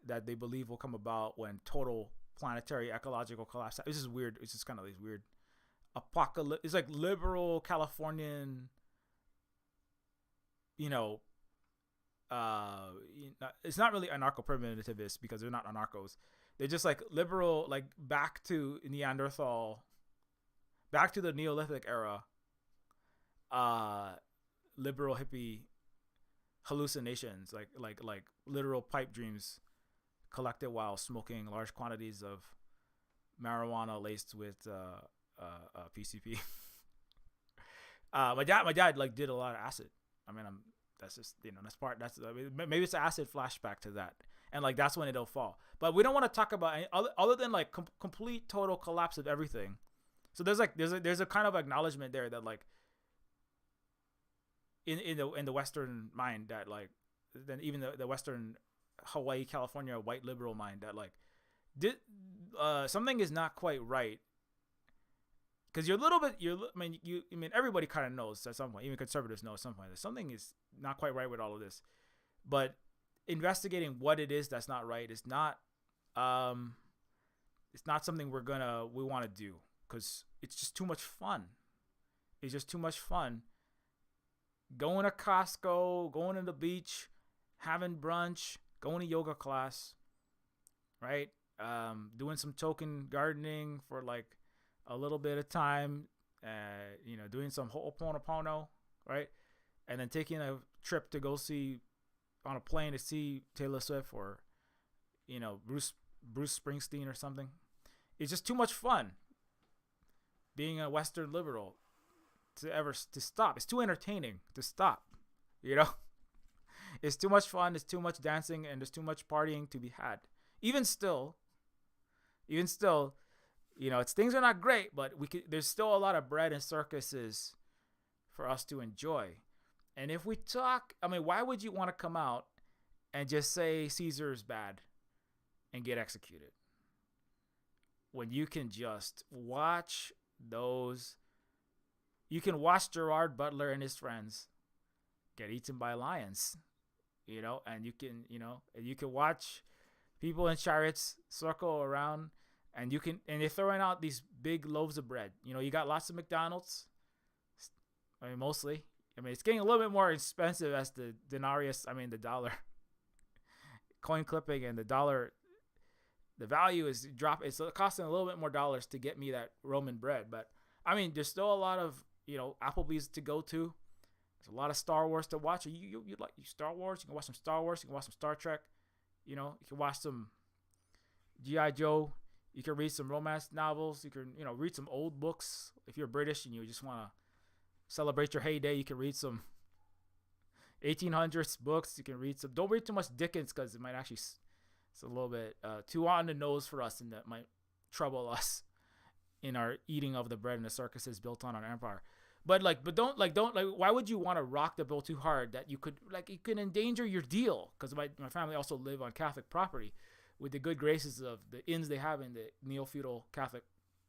that they believe will come about when total planetary ecological collapse. This is weird. It's just kind of these weird apocalypse. It's like liberal Californian, it's not really anarcho-primitivists, because they're not anarchos. They're just like liberal, like back to Neanderthal, back to the Neolithic era, liberal hippie hallucinations, like literal pipe dreams collected while smoking large quantities of marijuana laced with PCP. My dad like did a lot of acid. That's just maybe it's an acid flashback to that, and like that's when it'll fall. But we don't want to talk about any other than like complete total collapse of everything. So there's a kind of acknowledgement there that like in the Western mind, that like then even the Western Hawaii, California white liberal mind, that like something is not quite right. Because everybody kind of knows at some point, even conservatives know at some point, that something is not quite right with all of this. But investigating what it is that's not right is not, it's not something we want to do, because it's just too much fun. It's just too much fun. Going to Costco, going to the beach, having brunch, going to yoga class, right? Doing some token gardening for like a little bit of time, doing some Ho'oponopono, right? And then taking a trip to go see on a plane to see Taylor Swift or, Bruce Springsteen or something. It's just too much fun being a Western liberal to stop. It's too entertaining to stop, It's too much fun. It's too much dancing, and there's too much partying to be had. Even still, things are not great, but there's still a lot of bread and circuses for us to enjoy. And if we talk, why would you want to come out and just say Caesar's bad and get executed when you can just watch those? You can watch Gerard Butler and his friends get eaten by lions, and you can watch people in chariots circle around. And they're throwing out these big loaves of bread. You got lots of McDonald's. Mostly. It's getting a little bit more expensive as the denarius, the dollar coin clipping, and the dollar, the value is dropping. It's costing a little bit more dollars to get me that Roman bread. But there's still a lot of, Applebee's to go to. There's a lot of Star Wars to watch. You like Star Wars? You can watch some Star Wars. You can watch some Star Trek. You can watch some G.I. Joe. You can read some romance novels. You can read some old books. If you're British and you just want to celebrate your heyday, you can read some 1800s books. You can read some. Don't read too much Dickens because it might actually it's a little bit too on the nose for us, and that might trouble us in our eating of the bread and the circuses built on our empire. But don't why would you want to rock the boat too hard that you could endanger your deal? Because my family also live on Catholic property with the good graces of the inns they have in the neo-feudal Catholic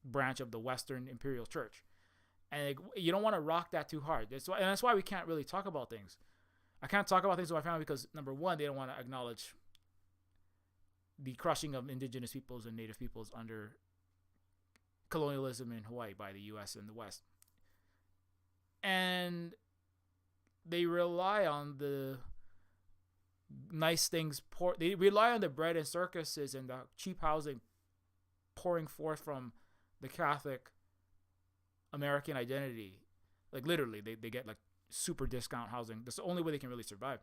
branch of the Western Imperial Church. And you don't want to rock that too hard. That's why we can't really talk about things. I can't talk about things with my family because, number one, they don't want to acknowledge the crushing of indigenous peoples and native peoples under colonialism in Hawaii by the U.S. and the West. And they rely on the nice things. They rely on the bread and circuses and the cheap housing pouring forth from the Catholic American identity. Like literally, they get like super discount housing. That's the only way they can really survive.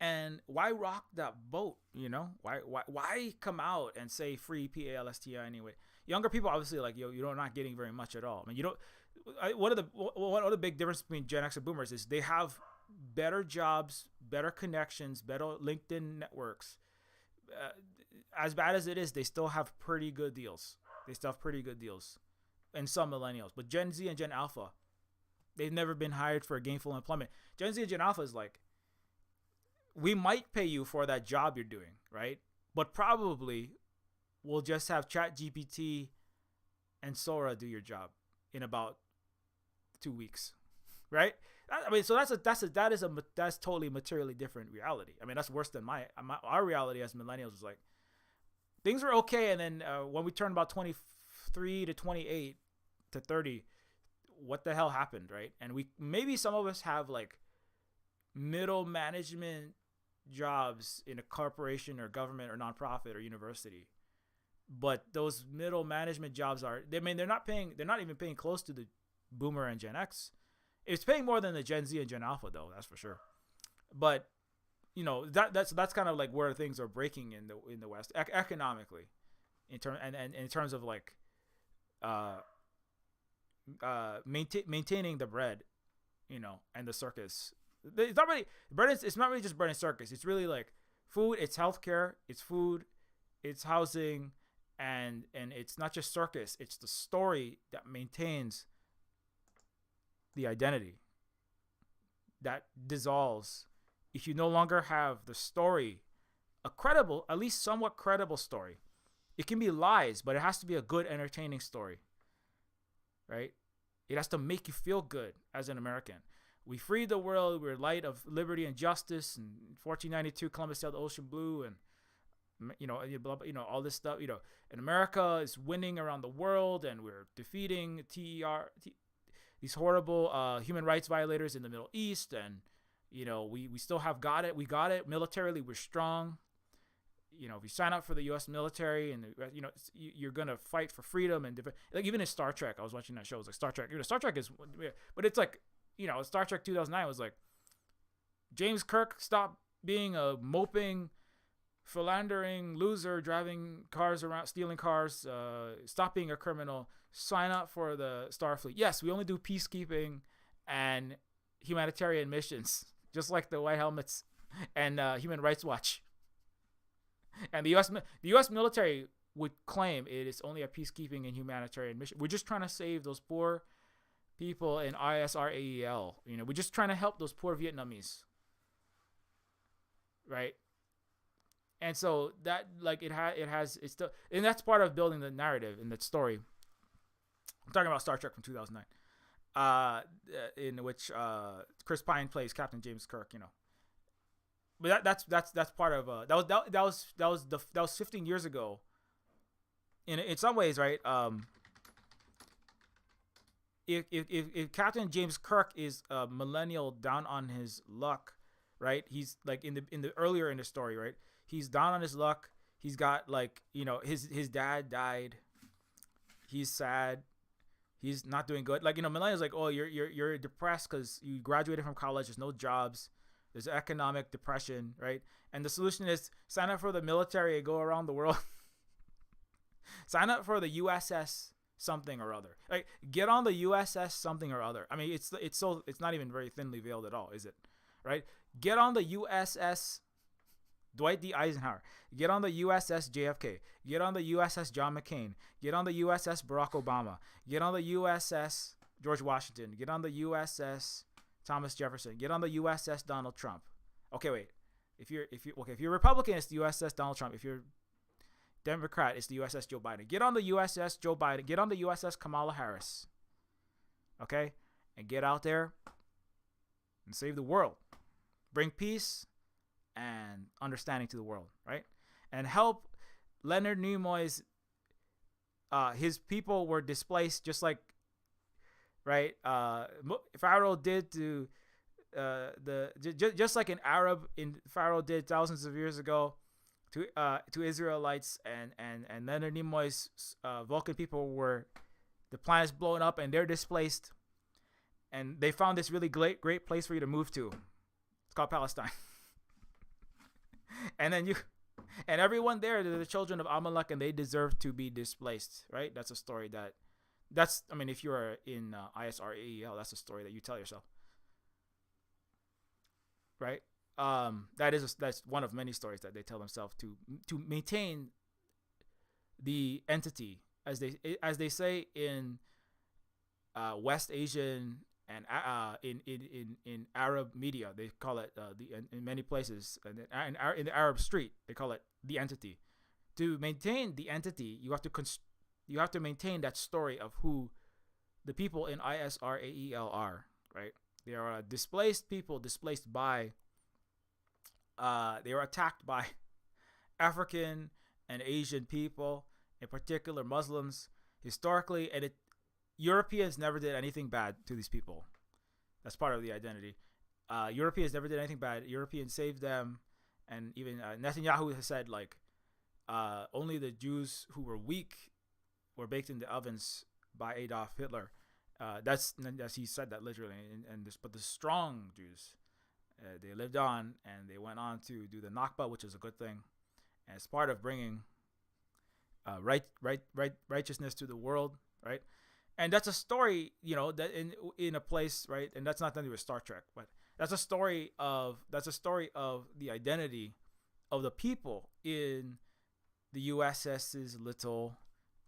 And why rock that boat? Why come out and say free PALSTI anyway? Younger people obviously you're not getting very much at all. I mean, you don't. One of the big differences between Gen X and Boomers is they have better jobs, better connections, better LinkedIn networks. As bad as it is, they still have pretty good deals. And some millennials, but Gen Z and Gen Alpha, they've never been hired for gainful employment. Gen Z and Gen Alpha is like, we might pay you for that job you're doing, right? But probably we'll just have ChatGPT and Sora do your job in about 2 weeks, right? I mean, so that's totally materially different reality. I mean, that's worse than our reality as millennials is like things are okay, and then when we turn about 23 to 28 to 30, what the hell happened, right? And maybe some of us have like middle management jobs in a corporation or government or nonprofit or university, but those middle management jobs they're not even paying close to the Boomer and Gen X. It's paying more than the Gen Z and Gen Alpha though, that's for sure. But that's kind of like where things are breaking in the West economically, in terms of like maintaining the bread, and the circus. It's not really bread. It's not really just bread and circus. It's really like food. It's healthcare. It's food. It's housing, and it's not just circus. It's the story that maintains the identity that dissolves if you no longer have the story, a credible, at least somewhat credible story. It can be lies, but it has to be a good, entertaining story, right? It has to make you feel good as an American. We freed the world. We're light of liberty and justice. And 1492, Columbus sailed the ocean blue, and all this stuff. And America is winning around the world, and we're defeating these horrible human rights violators in the Middle East. And we still have got it. We got it militarily. We're strong. If you sign up for the U.S. military, and you're gonna fight for freedom and like even in Star Trek, I was watching that show. It was like Star Trek. Star Trek is, but it's like Star Trek 2009 was like James Kirk stopped being a moping, philandering loser, driving cars around, stealing cars. Stop being a criminal. Sign up for the Starfleet. Yes, we only do peacekeeping and humanitarian missions, just like the White Helmets and Human Rights Watch. And the U.S. military would claim it is only a peacekeeping and humanitarian mission. We're just trying to save those poor people in ISRAEL. We're just trying to help those poor Vietnamese, right? And so that it's still, and that's part of building the narrative in that story. I'm talking about Star Trek from 2009, in which Chris Pine plays Captain James Kirk. But that's part of that was 15 years ago. In some ways, right? If Captain James Kirk is a millennial down on his luck, right? He's like in the earlier in the story, right? He's down on his luck. He's got his dad died. He's sad. He's not doing good. Like, millennials like, oh, you're depressed because you graduated from college. There's no jobs. There's economic depression, right? And the solution is sign up for the military and go around the world. Sign up for the USS something or other. Like, get on the USS something or other. I mean, it's not even very thinly veiled at all, is it? Right? Get on the USS Dwight D. Eisenhower. Get on the USS JFK. Get on the USS John McCain. Get on the USS Barack Obama. Get on the USS George Washington. Get on the USS Thomas Jefferson. Get on the USS Donald Trump. Okay, wait. If you're Republican, it's the USS Donald Trump. If you're Democrat, it's the USS Joe Biden. Get on the USS Joe Biden. Get on the USS Kamala Harris. Okay? And get out there and save the world. Bring peace and understanding to the world, right? And help Leonard Nimoy's his people were displaced just like, right? Pharaoh did to just like an Arab in Pharaoh did thousands of years ago to Israelites, and Leonard Nimoy's Vulcan people were, the planet's blown up and they're displaced, and they found this really great place for you to move to. It's called Palestine. And then and everyone there, they're the children of Amalek, and they deserve to be displaced, right? That's a story I mean, if you're in ISRAEL, that's a story that you tell yourself, right? That's one of many stories that they tell themselves to maintain the entity, as they say in West Asian and in Arab media, they call it in many places, in the Arab street, they call it the entity. To maintain the entity, you have to maintain that story of who the people in ISRAEL are, right? They are displaced people, displaced by they were attacked by African and Asian people, in particular Muslims, historically, and Europeans never did anything bad to these people. That's part of the identity. Europeans never did anything bad. Europeans saved them, and even Netanyahu has said, like, only the Jews who were weak were baked in the ovens by Adolf Hitler. He said that literally, but the strong Jews, they lived on, and they went on to do the Nakba, which is a good thing, and it's part of bringing righteousness to the world, right? And that's a story, that in a place, right? And that's not nothing with Star Trek, but that's a story of the identity of the people in the USS's little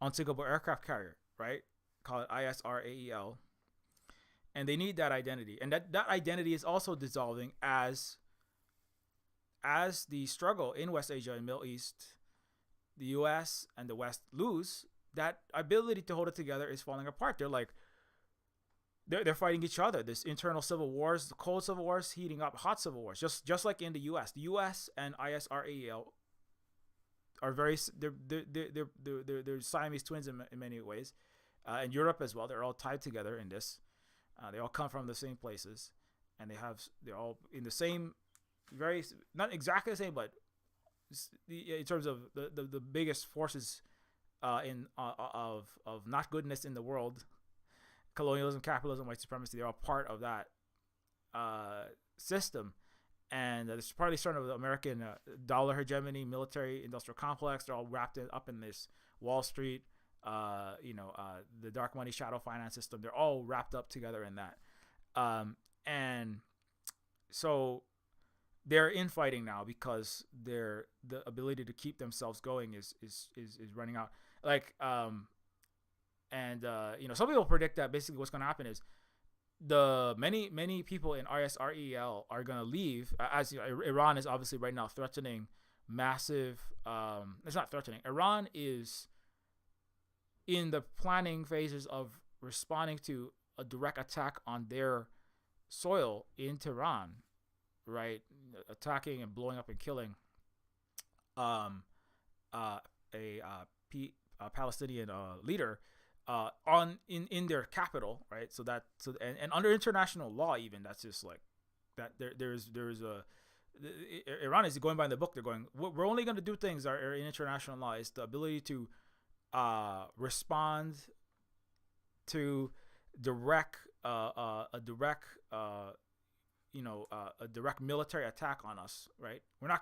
unsinkable aircraft carrier, right? Called ISRAEL. And they need that identity. And that identity is also dissolving as the struggle in West Asia and Middle East, the US and the West lose. That ability to hold it together is falling apart. They're fighting each other. This internal civil wars, the cold civil wars, heating up, hot civil wars. Just like in the U.S. The U.S. and ISRAEL are they're Siamese twins in many ways. In Europe as well, they're all tied together in this. They all come from the same places, and they're all in the same, not exactly the same, but in terms of the biggest forces of not goodness in the world, colonialism, capitalism, white supremacy, they're all part of that system. And it's partly starting with the American dollar hegemony, military industrial complex. They're all wrapped up in this Wall Street, the dark money shadow finance system. They're all wrapped up together in that. And so they're infighting now because the ability to keep themselves going is running out. Like, some people predict that basically what's going to happen is the many people in ISRAEL are going to leave, as Iran is obviously right now threatening massive. It's not threatening. Iran is in the planning phases of responding to a direct attack on their soil in Tehran, right? Attacking and blowing up and killing a Palestinian leader in their capital, right? And under international law, even that's just like that. There's Iran is going by the book. They're going, we're only going to do things that are in international law. Is the ability to respond to direct a direct a direct military attack on us, right? We're not,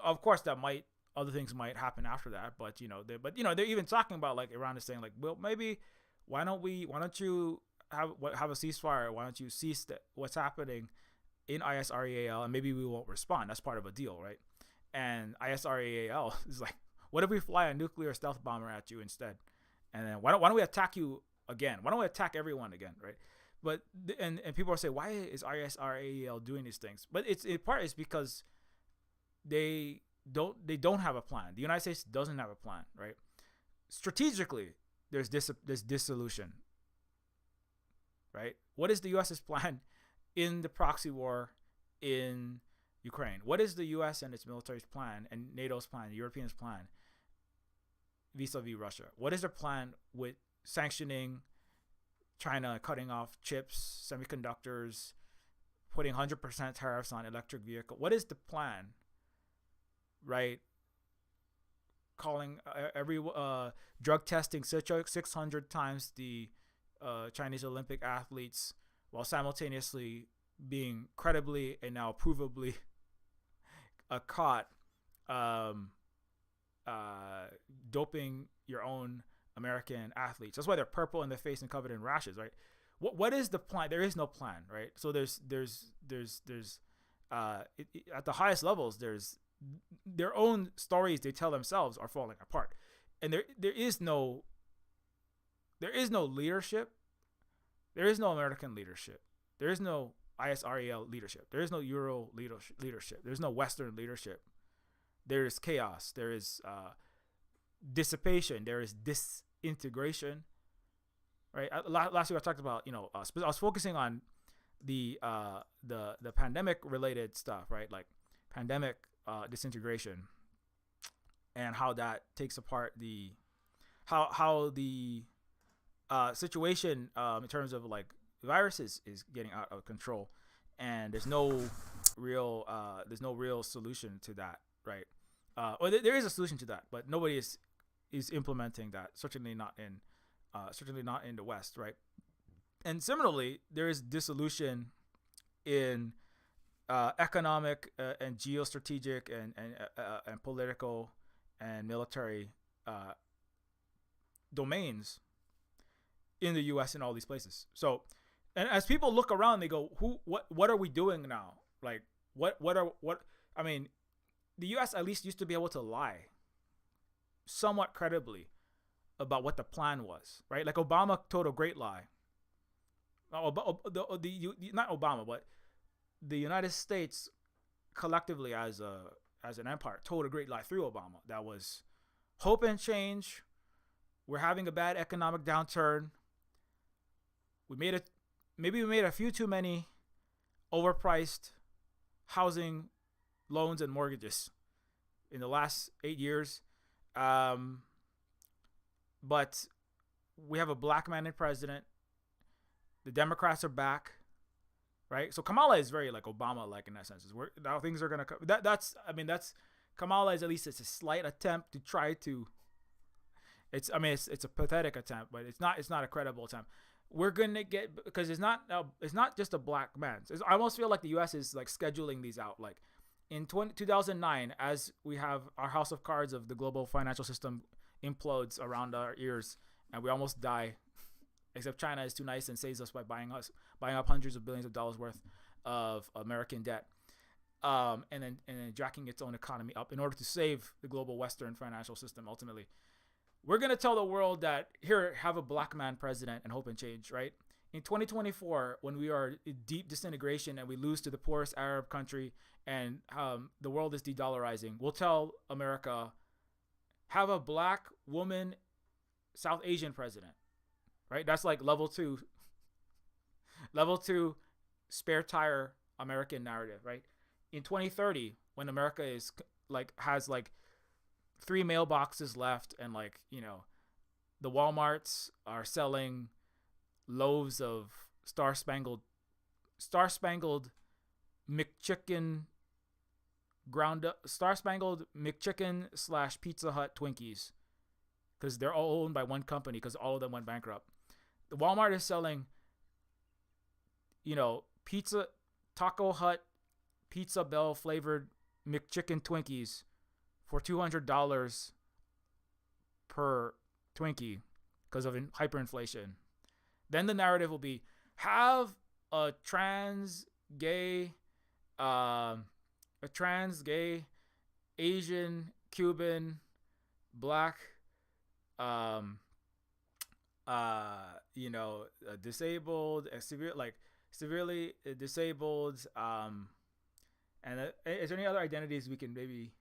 of course that might, other things might happen after that, but they're even talking about, like, Iran is saying, like, well, maybe why don't you have a ceasefire? Why don't you cease what's happening in ISREAL, and maybe we won't respond. That's part of a deal, right? And ISREAL is like, what if we fly a nuclear stealth bomber at you instead? And then why don't we attack you again? Why don't we attack everyone again, right? But and people are saying, why is ISREAL doing these things? But in part is because they don't have a plan. The United States doesn't have a plan, right? Strategically, there's dissolution, right? What is the U.S.'s plan in the proxy war in Ukraine? What is the U.S. and its military's plan, and NATO's plan, the Europeans' plan vis-a-vis Russia? What is their plan with sanctioning China, cutting off chips, semiconductors, putting 100% tariffs on electric vehicle? What is the plan, right? Calling every drug testing 600 times the Chinese Olympic athletes, while simultaneously being credibly and now provably caught doping your own American athletes. That's why they're purple in the face and covered in rashes, right? What is the plan? There is no plan, right? So there's at the highest levels, there's their own stories they tell themselves are falling apart, and there is no leadership. There is no American leadership. There is no ISREL leadership. There is no Euro leadership. There's no Western leadership. There is chaos. There is dissipation. There is disintegration. Right. Last week I talked about, I was focusing on the pandemic related stuff, right? Like pandemic disintegration, and how that takes apart how the situation in terms of like viruses is getting out of control, and there's no real solution to that, right? Or there is a solution to that, but nobody is implementing that. Certainly not in the West, right? And similarly, there is dissolution in economic and geostrategic and political and military domains in the U.S. and all these places. So, and as people look around, they go, what are we doing now? Like, I mean, the U.S. at least used to be able to lie somewhat credibly about what the plan was, right? Like Obama told a great lie. Not Obama, but the United States collectively as an empire told a great lie through Obama. That was hope and change. We're having a bad economic downturn. Maybe we made a few too many overpriced housing loans and mortgages in the last 8 years. But we have a black man in president. The Democrats are back, right? So Kamala is very like Obama-like in that sense. Now things are gonna come. That's Kamala is, at least it's a slight attempt to try to. It's a pathetic attempt, but it's not a credible attempt. We're gonna get, because it's not just a black man. I almost feel like the U.S. is like scheduling these out. Like in 2009, as we have our house of cards of the global financial system implodes around our ears and we almost die, except China is too nice and saves us by buying up hundreds of billions of dollars worth of American debt, and then jacking its own economy up in order to save the global Western financial system. Ultimately, we're gonna tell the world that here, have a black man president and hope and change, right? In 2024, when we are in deep disintegration and we lose to the poorest Arab country and the world is de-dollarizing, we'll tell America, have a black woman South Asian president, right? That's like level two spare tire American narrative, right? In 2030, when America has 3 mailboxes left, and the Walmarts are selling loaves of star-spangled McChicken star-spangled McChicken / Pizza Hut Twinkies, because they're all owned by one company because all of them went bankrupt. Walmart is selling, pizza, Taco Hut, Pizza Bell flavored McChicken Twinkies for $200 per Twinkie because of hyperinflation. Then the narrative will be, have a trans gay, Asian, Cuban, black, disabled, severely disabled, and is there any other identities we can maybe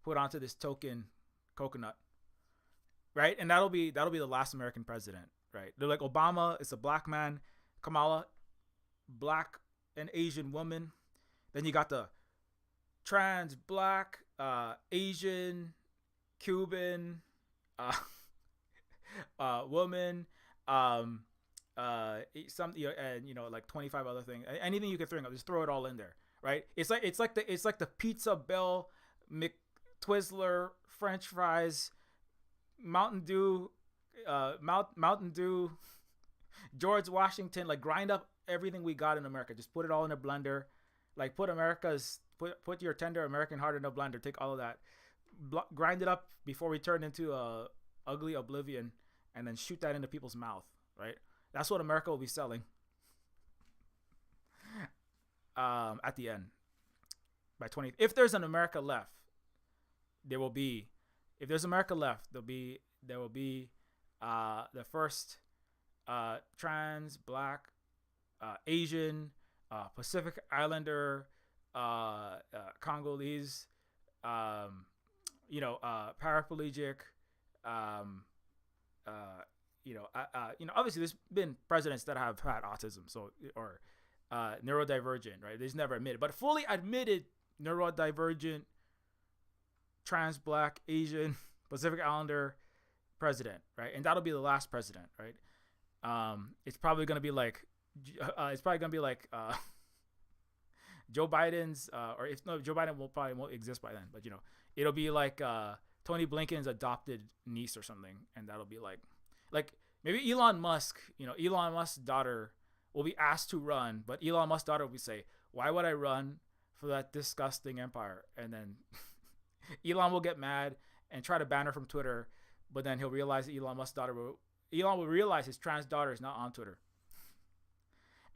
put onto this token coconut, right? And that'll be the last American president, right? They're like, Obama is a black man, Kamala, black and Asian woman. Then you got the trans, black, Asian, Cuban, woman, some, and like 25 other things. Anything you can think of, just throw it all in there, right? It's like the Pizza Bell, McTwizzler, French fries, Mountain Dew, George Washington. Like, grind up everything we got in America. Just put it all in a blender. Like, put your tender American heart in a blender. Take all of that, grind it up before we turn into a ugly oblivion, and then shoot that into people's mouth. Right? That's what America will be selling. At the end, by 20, if there's an America left, there will be. If there's America left, there will be the first trans, black, Asian, Pacific Islander, Congolese, paraplegic, obviously there's been presidents that have had autism, or neurodivergent, right? They've never admitted, but fully admitted neurodivergent, trans, black, Asian, Pacific Islander president, right? And that'll be the last president, right? It's probably gonna be like Joe Biden's, or if no, Joe Biden probably won't exist by then, but it'll be like Tony Blinken's adopted niece or something, and that'll be like maybe Elon Musk. Elon Musk's daughter will be asked to run, but Elon Musk's daughter will say, "Why would I run for that disgusting empire?" And then Elon will get mad and try to ban her from Twitter, but then he'll realize that Elon will realize his trans daughter is not on Twitter.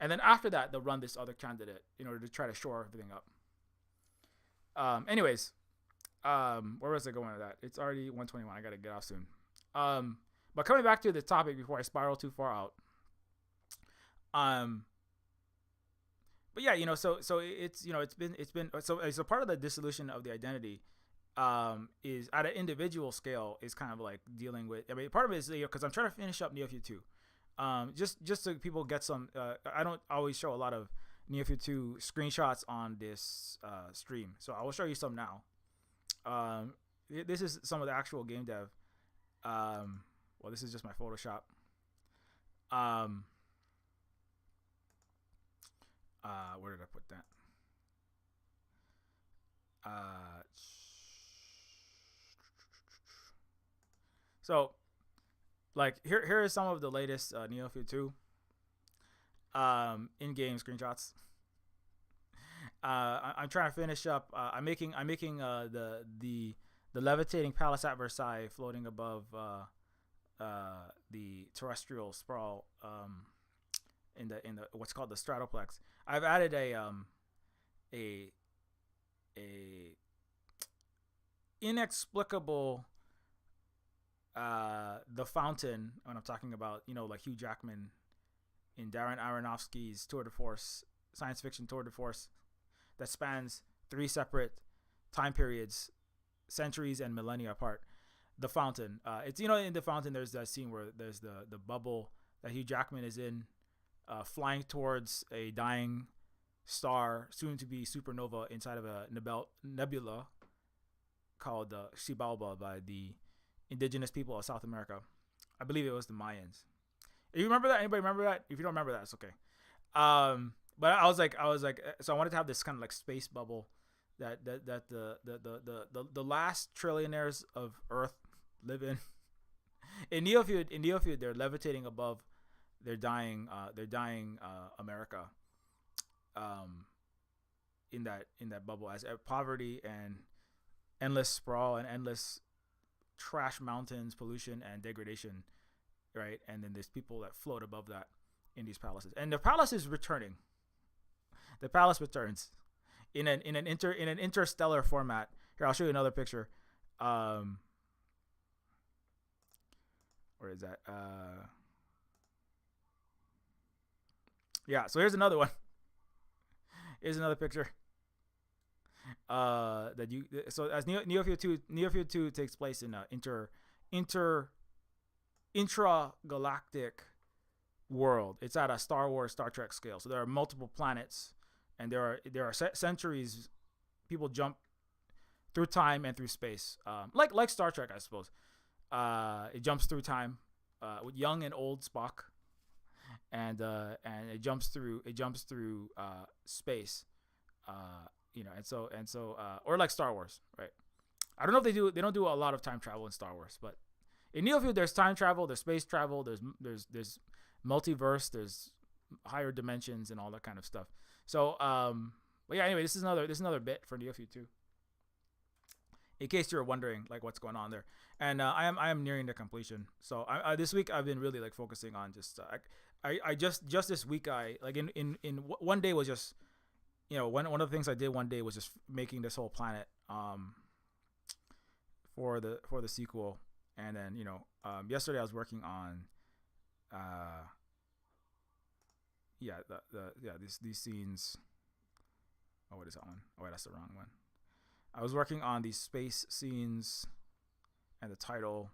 And then after that, they'll run this other candidate in order to try to shore everything up. Anyways, where was I going with that? It's already 1:21. I got to get off soon. But coming back to the topic before I spiral too far out. But yeah, so it's so part of the dissolution of the identity is at an individual scale is kind of like dealing with. I mean, part of it is because I'm trying to finish up Neofeud 2. Just so people get some. I don't always show a lot of Neofeud 2 screenshots on this stream, so I will show you some now. This is some of the actual game dev. Well, this is just my Photoshop. Where did I put that? So, like, here is some of the latest Neofeud 2 in-game screenshots. I'm trying to finish up. I'm making the levitating palace at Versailles floating above the terrestrial sprawl in the what's called the Stratoplex. I've added a inexplicable the fountain when I'm talking about, like Hugh Jackman in Darren Aronofsky's Tour de Force, science fiction Tour de Force, that spans 3 separate time periods, centuries and millennia apart. The fountain, it's in the fountain there's that scene where there's the bubble that Hugh Jackman is in, flying towards a dying star, soon to be supernova, inside of a nebula called Xibalba by the indigenous people of South America. I believe it was the Mayans. You remember that? Anybody remember that? If you don't remember that, it's okay. But I was like, so I wanted to have this kind of like space bubble that the last trillionaires of Earth live in. In Neofeud, they're levitating above they're dying America, um, in that bubble as poverty and endless sprawl and endless trash mountains, pollution and degradation, right? And then there's people that float above that in these palaces, and the palace is returning. The palace returns in an interstellar format. Here, I'll show you another picture. Um, where is that? Yeah. So here's another one. Here's another picture. That you so as Neofeud 2 takes place in a inter intragalactic world. It's at a Star Trek scale. So there are multiple planets, and there are centuries. People jump through time and through space, like Star Trek, I suppose. It jumps through time with young and old Spock, and it jumps through space. Or like Star Wars, right? I don't know if they don't do a lot of time travel in Star Wars, but in Neofeud there's time travel, there's space travel, there's multiverse, there's higher dimensions and all that kind of stuff. So but yeah, anyway, this is another bit for Neofeud 2. In case you're wondering like what's going on there. And I am nearing the completion. So I this week I've been really like focusing on just I just this week I like in one day was just, one of the things I did one day was just making this whole planet for the sequel. And then yesterday I was working on these scenes. Oh, what is that one? Oh wait, that's the wrong one. I was working on these space scenes and the title.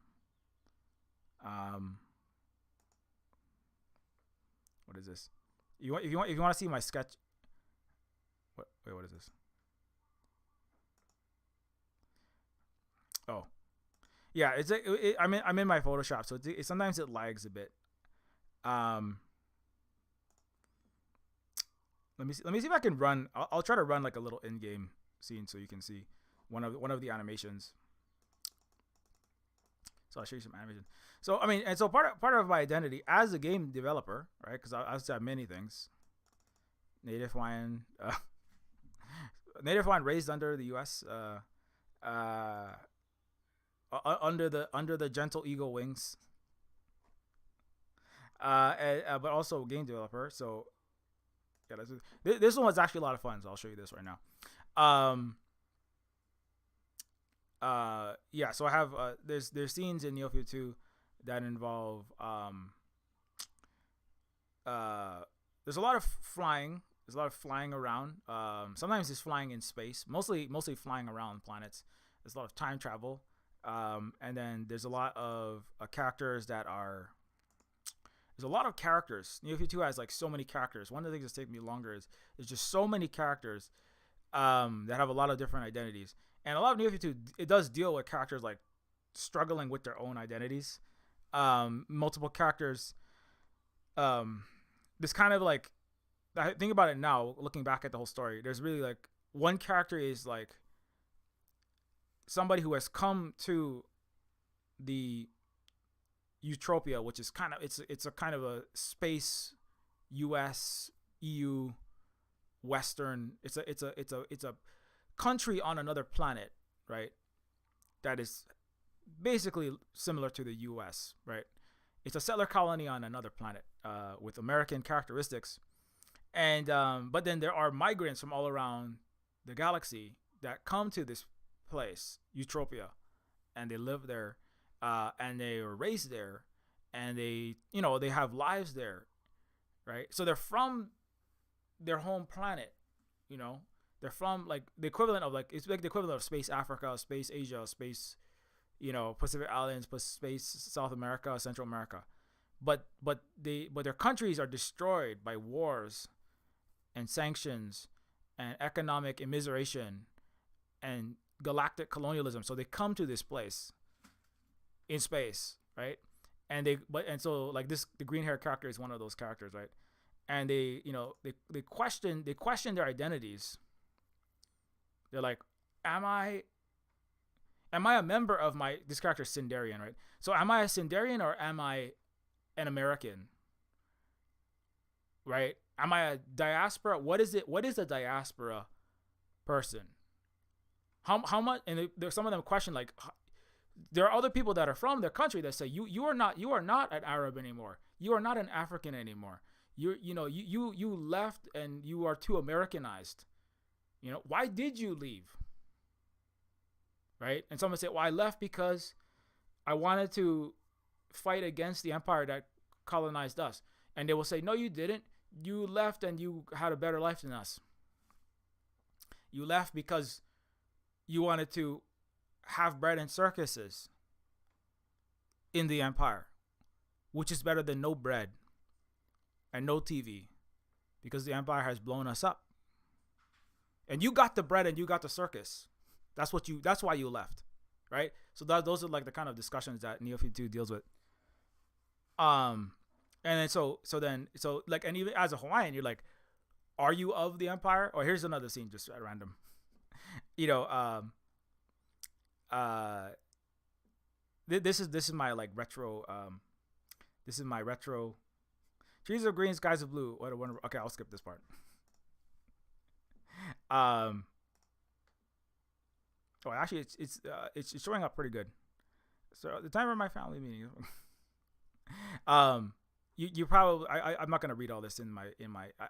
What is this? If you want to see my sketch. What is this? Oh, yeah. I'm in my Photoshop, so sometimes it lags a bit. Let me see if I can run. I'll try to run like a little in-game scene so you can see one of the animations. So I'll show you some animation. So and so part of my identity as a game developer, right? Because I have many things. Native Hawaiian. Native Hawaiian raised under the U.S. Under the gentle eagle wings. But also game developer. So yeah, this one was actually a lot of fun. So I'll show you this right now. Yeah. So I have there's scenes in Neofeud 2 that involve there's a lot of flying. There's a lot of flying around. Sometimes it's flying in space. Mostly flying around planets. There's a lot of time travel. And then there's a lot of characters that are. There's a lot of characters. Neofeud 2 has like so many characters. One of the things that's taking me longer is there's just so many characters that have a lot of different identities. And a lot of Neofeud 2, it does deal with characters like struggling with their own identities. Multiple characters. This kind of like. I think about it now, looking back at the whole story. There's really like one character is like somebody who has come to the Utopia, which is kind of it's a kind of a space U.S. EU Western. It's a country on another planet, right? That is basically similar to the U.S., right? It's a settler colony on another planet with American characteristics. And but then there are migrants from all around the galaxy that come to this place, Utopia, and they live there, and they were raised there, and they have lives there, right? So they're from their home planet, they're from like the equivalent of it's like the equivalent of space Africa, space Asia, space, Pacific Islands, space South America, Central America, but their countries are destroyed by wars and sanctions and economic immiseration and galactic colonialism. So they come to this place in space, right? And the green hair character is one of those characters, right? And they question their identities. They're like, am I a member of this character is Sindarian, right? So am I a Sindarian or am I an American? right? Am I a diaspora? What is it? What is a diaspora person? How much? And there's some of them question like, there are other people that are from their country that say you are not an Arab anymore. You are not an African anymore. You left and you are too Americanized. Why did you leave? Right? And someone said, well, I left because I wanted to fight against the empire that colonized us. And they will say, no, you didn't. You left and you had a better life than us. You left because you wanted to have bread and circuses in the empire, which is better than no bread and no TV, because the empire has blown us up. And you got the bread and you got the circus. That's why you left, right? So those are like the kind of discussions that Neofeud 2 deals with. And then so and even as a Hawaiian, you're like, are you of the empire? Or here's another scene just at random. This is my like retro. This is my retro. Trees are green, skies are blue. What a wonderful. Okay, I'll skip this part. Oh, actually, it's showing up pretty good. So the time of my family meeting. You probably I'm not gonna read all this in my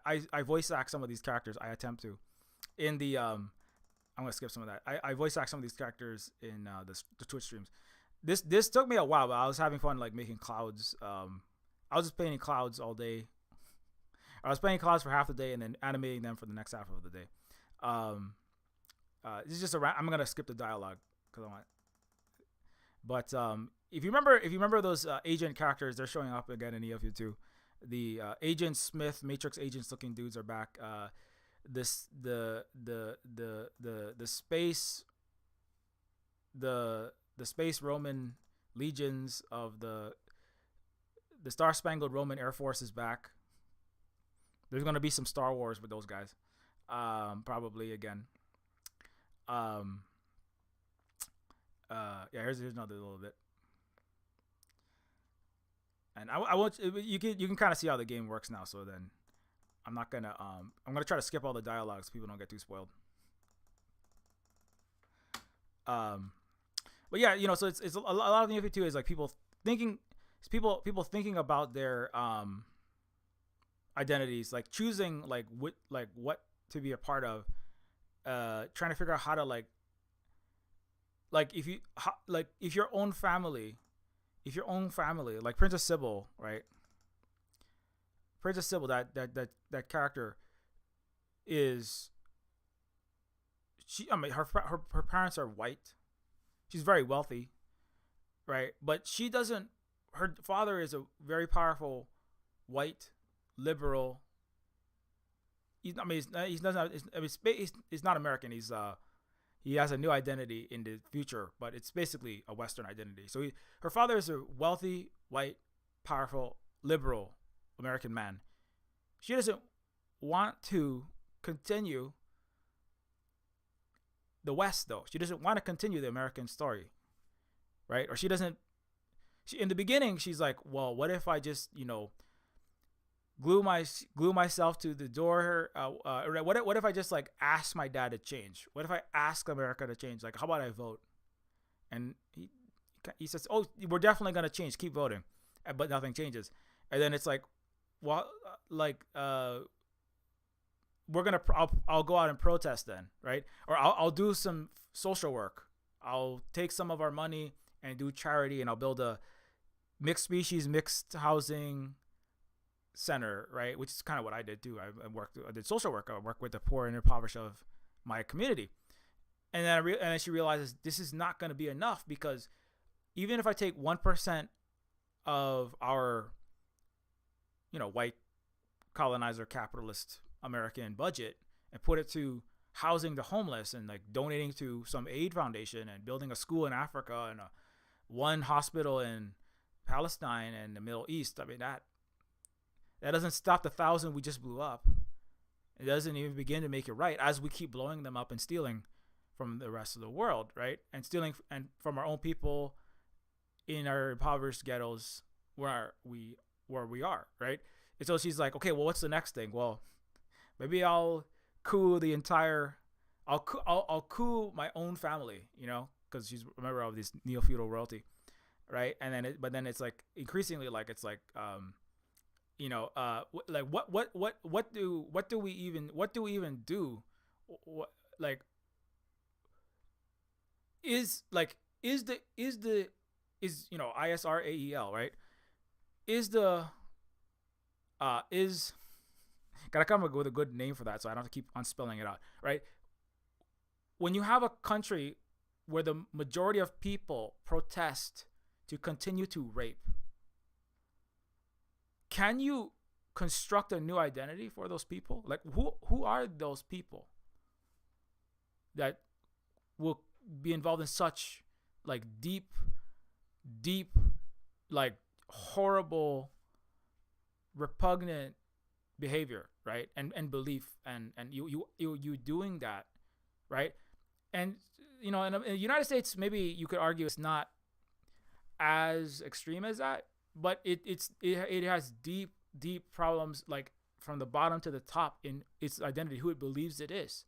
I voice act some of these characters. I attempt to, in the I'm gonna skip some of that. I voice act some of these characters in the Twitch streams. This took me a while, but I was having fun like making clouds. I was just painting clouds all day. I was painting clouds for half the day and then animating them for the next half of the day. This is just I'm gonna skip the dialogue because I want. But if you remember those agent characters, they're showing up again in Neofeud 2. The Agent Smith, Matrix agents looking dudes are back. The space Roman legions of the Star Spangled Roman Air Force is back. There's gonna be some Star Wars with those guys, probably again. Here's another little bit. And I want you can kind of see how the game works now. So then, I'm gonna try to skip all the dialogue so people don't get too spoiled. But yeah, so it's a lot of the Neofeud 2 is like people thinking about their identities, like choosing like what to be a part of, trying to figure out how to like if your own family, like Princess Sybil, right? Princess Sybil, that character is her parents are white. She's very wealthy, right? But she doesn't. Her father is a very powerful white liberal. He's not American. He has a new identity in the future, but it's basically a Western identity. So her father is a wealthy, white, powerful, liberal American man. She doesn't want to continue the West, though. She doesn't want to continue the American story, right? Or in the beginning, she's like, well, what if I just, glue myself to the door? What if I just like ask my dad to change? What if I ask America to change? Like, how about I vote? And he says, oh, we're definitely gonna change. Keep voting, but nothing changes. And then it's like, well, I'll go out and protest then, right? Or I'll do some social work. I'll take some of our money and do charity, and I'll build a mixed species, mixed housing center, right? Which is kind of what I did too. I did social work. I worked with the poor and impoverished of my community. And then she realizes this is not going to be enough, because even if I take 1% of our, white colonizer capitalist American budget and put it to housing the homeless and like donating to some aid foundation and building a school in Africa and one hospital in Palestine and the Middle East, I mean, that doesn't stop the 1,000 we just blew up. It doesn't even begin to make it right, as we keep blowing them up and stealing from the rest of the world, right? And stealing and from our own people in our impoverished ghettos where we are, right? And so she's like, okay, well, what's the next thing? Well, maybe I'll coup the entire, I'll coup my own family, because she's a member of this neo-feudal royalty, right? And then but then it's like increasingly like it's like like what do we even do? What, like is like is the is ISRAEL, right? Is the is gotta come up with a good name for that, so I don't have to keep on spelling it out, right? When you have a country where the majority of people protest to continue to rape, can you construct a new identity for those people? Like who are those people that will be involved in such like deep like horrible repugnant behavior, right? And belief and you doing that, right? And in the United States, maybe you could argue it's not as extreme as that, but it has deep problems, like from the bottom to the top in its identity, who it believes it is.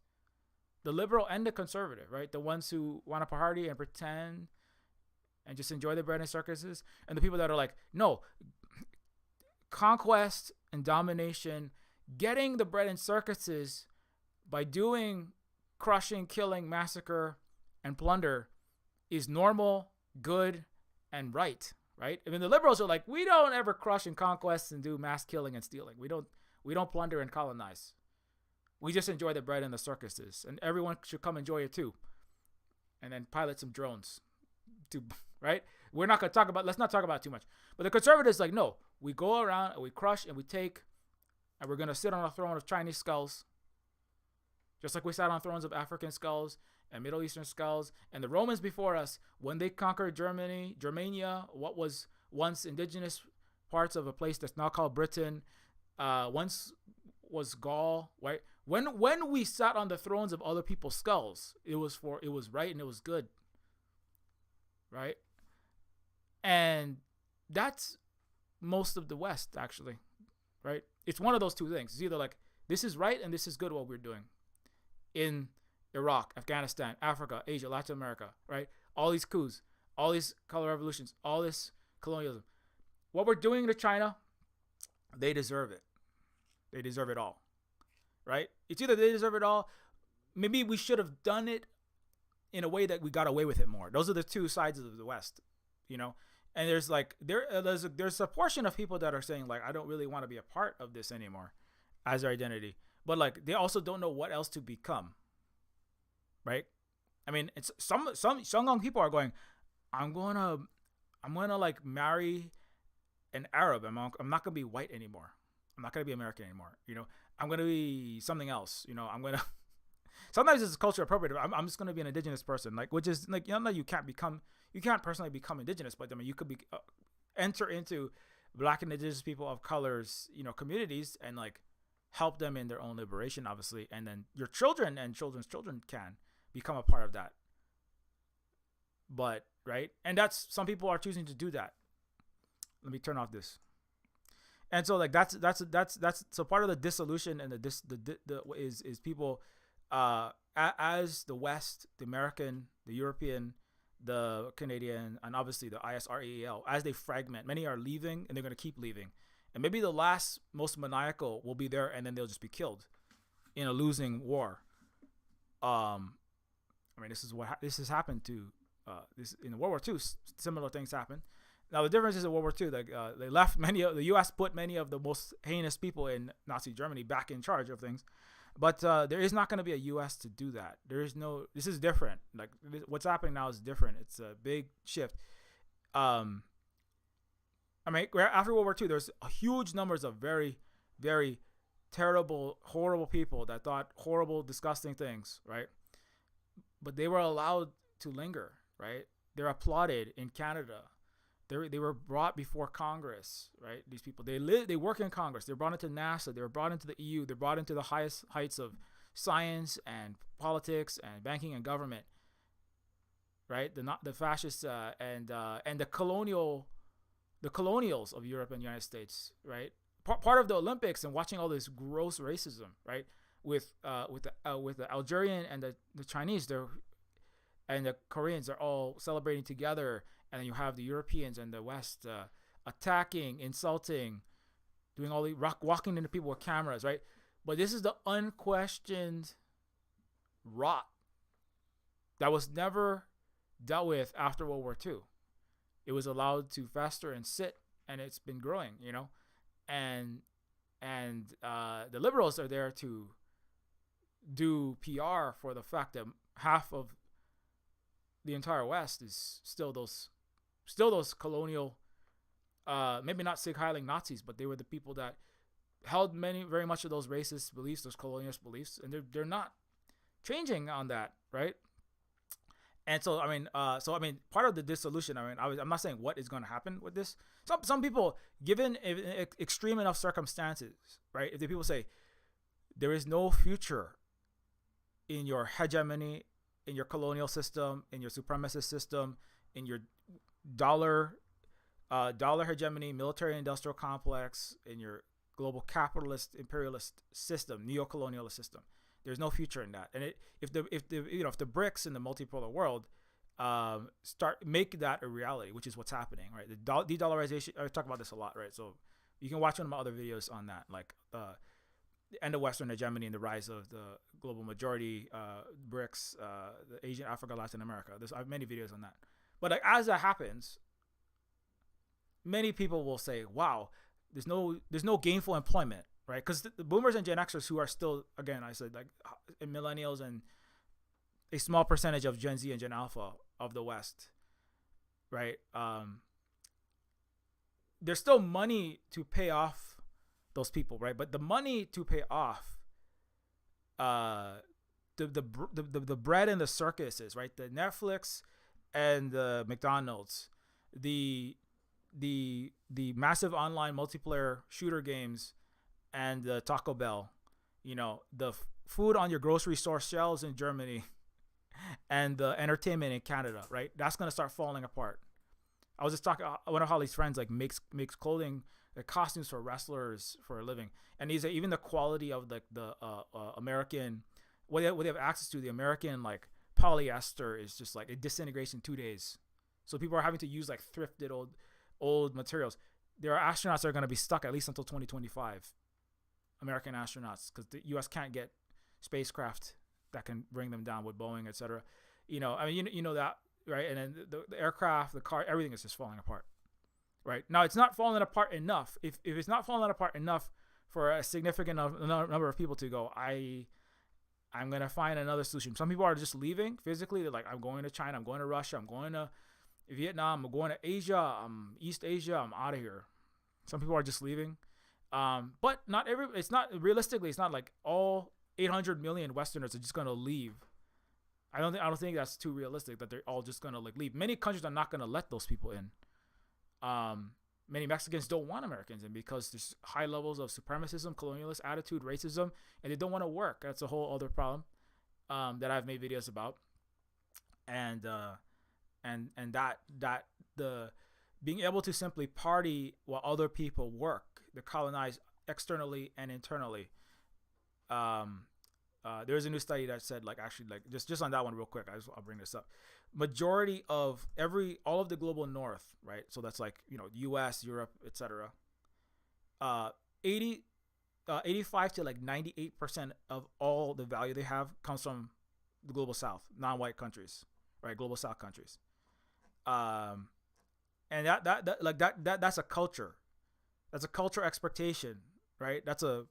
The liberal and the conservative, right? The ones who want to party and pretend and just enjoy the bread and circuses, and the people that are like, no, conquest and domination, getting the bread and circuses by doing crushing, killing, massacre, and plunder is normal, good, and right? I mean, the liberals are like, we don't ever crush and conquest and do mass killing and stealing. We don't plunder and colonize. We just enjoy the bread and the circuses, and everyone should come enjoy it too. And then pilot some drones, right? Let's not talk about it too much. But the conservatives like, no, we go around and we crush and we take, and we're gonna sit on a throne of Chinese skulls, just like we sat on thrones of African skulls and Middle Eastern skulls. And the Romans before us, when they conquered Germania, what was once indigenous parts of a place that's now called Britain, once was Gaul, right? When we sat on the thrones of other people's skulls, it was right and it was good, right? And that's most of the West, actually, right? It's one of those two things. It's either like, this is right and this is good what we're doing in Iraq, Afghanistan, Africa, Asia, Latin America, right? All these coups, all these color revolutions, all this colonialism. What we're doing to China, they deserve it. They deserve it all, right? It's either they deserve it all. Maybe we should have done it in a way that we got away with it more. Those are the two sides of the West, And there's like there's a portion of people that are saying like, I don't really want to be a part of this anymore as their identity, but like they also don't know what else to become, right? I mean, it's some young people are going, I'm gonna like marry an Arab. I'm not gonna be white anymore. I'm not gonna be American anymore. I'm gonna be something else. I'm gonna. Sometimes it's culture appropriate. I'm just gonna be an indigenous person, like, which is like, you can't personally become indigenous, but I mean, you could be enter into Black and indigenous people of colors, communities, and like help them in their own liberation, obviously, and then your children and children's children can become a part of that. But right, and that's, some people are choosing to do that. Let me turn off this. And so like that's so part of the dissolution and is people as the West, the American, the European, the Canadian, and obviously the ISRAEL, as they fragment, many are leaving and they're going to keep leaving. And maybe the last most maniacal will be there and then they'll just be killed in a losing war. I mean, this has happened to this in World War II. Similar things happen. Now the difference is in World War II, they left the U.S. put many of the most heinous people in Nazi Germany back in charge of things, but there is not going to be a U.S. to do that. This is different. Like what's happening now is different. It's a big shift. I mean, after World War II, there's huge numbers of very, very terrible, horrible people that thought horrible, disgusting things, right? But they were allowed to linger, right? They're applauded in Canada. They were brought before Congress, right? These people, they work in Congress. They're brought into NASA. They were brought into the EU. They're brought into the highest heights of science and politics and banking and government, right? The fascists and the colonials of Europe and the United States, right? part of the Olympics and watching all this gross racism, right? With the Algerian and the Chinese, and the Koreans are all celebrating together, and then you have the Europeans and the West attacking, insulting, doing all the walking into people with cameras, right? But this is the unquestioned rot that was never dealt with after World War II. It was allowed to fester and sit, and it's been growing, and the liberals are there to do PR for the fact that half of the entire West is still those colonial, maybe not Sig Heiling Nazis, but they were the people that held very much of those racist beliefs, those colonialist beliefs, and they're not changing on that, right? And so I mean, part of the dissolution. I mean, I'm not saying what is going to happen with this. Some people, given extreme enough circumstances, right? If the people say there is no future in your hegemony, in your colonial system, in your supremacist system, in your dollar hegemony, military industrial complex, in your global capitalist imperialist system, neo-colonialist system. There's no future in that. And if the BRICS in the multipolar world make that a reality, which is what's happening, right? The de-dollarization. I talk about this a lot, right? So you can watch one of my other videos on that, like the end of Western hegemony and the rise of the global majority, BRICS, the Asian, Africa, Latin America. I have many videos on that. But like, as that happens, many people will say, "Wow, there's no gainful employment." Right, because the boomers and Gen Xers, who are still, again, I said, like millennials and a small percentage of Gen Z and Gen Alpha of the West, right? There's still money to pay off those people, right? But the money to pay off the bread and the circuses, right? The Netflix and the McDonald's, the massive online multiplayer shooter games, and the Taco Bell, the food on your grocery store shelves in Germany, and the entertainment in Canada, right? That's gonna start falling apart. I was just talking. One of Holly's friends makes clothing, costumes for wrestlers for a living, and he's even the quality of the American, what they have access to, the American polyester is just like it disintegrates in 2 days. So people are having to use thrifted old materials. There are astronauts that are going to be stuck at least until 2025. American astronauts, because the U.S. can't get spacecraft that can bring them down with Boeing, etc. That, right? And then the aircraft, the car, everything is just falling apart, right? Now it's not falling apart enough. If it's not falling apart enough for a significant number of people to go, I'm gonna find another solution. Some people are just leaving physically. They're like, I'm going to China, I'm going to Russia, I'm going to Vietnam, I'm going to Asia, East Asia, I'm out of here. Some people are just leaving. But not it's not realistically, it's not like all 800 million Westerners are just going to leave. I don't think that's too realistic that they're all just going to leave. Many countries are not going to let those people in. Many Mexicans don't want Americans in because there's high levels of supremacism, colonialist attitude, racism, and they don't want to work. That's a whole other problem, that I've made videos about. And that the being able to simply party while other people work, they're colonized externally and internally. There's a new study that said, just on that one real quick, I'll bring this up. Majority of all of the global north, right? So that's US, Europe, etc. 85 to 98% of all the value they have comes from the global south, non-white countries, right? Global south countries. And that's a culture. That's a cultural expectation, right? That's a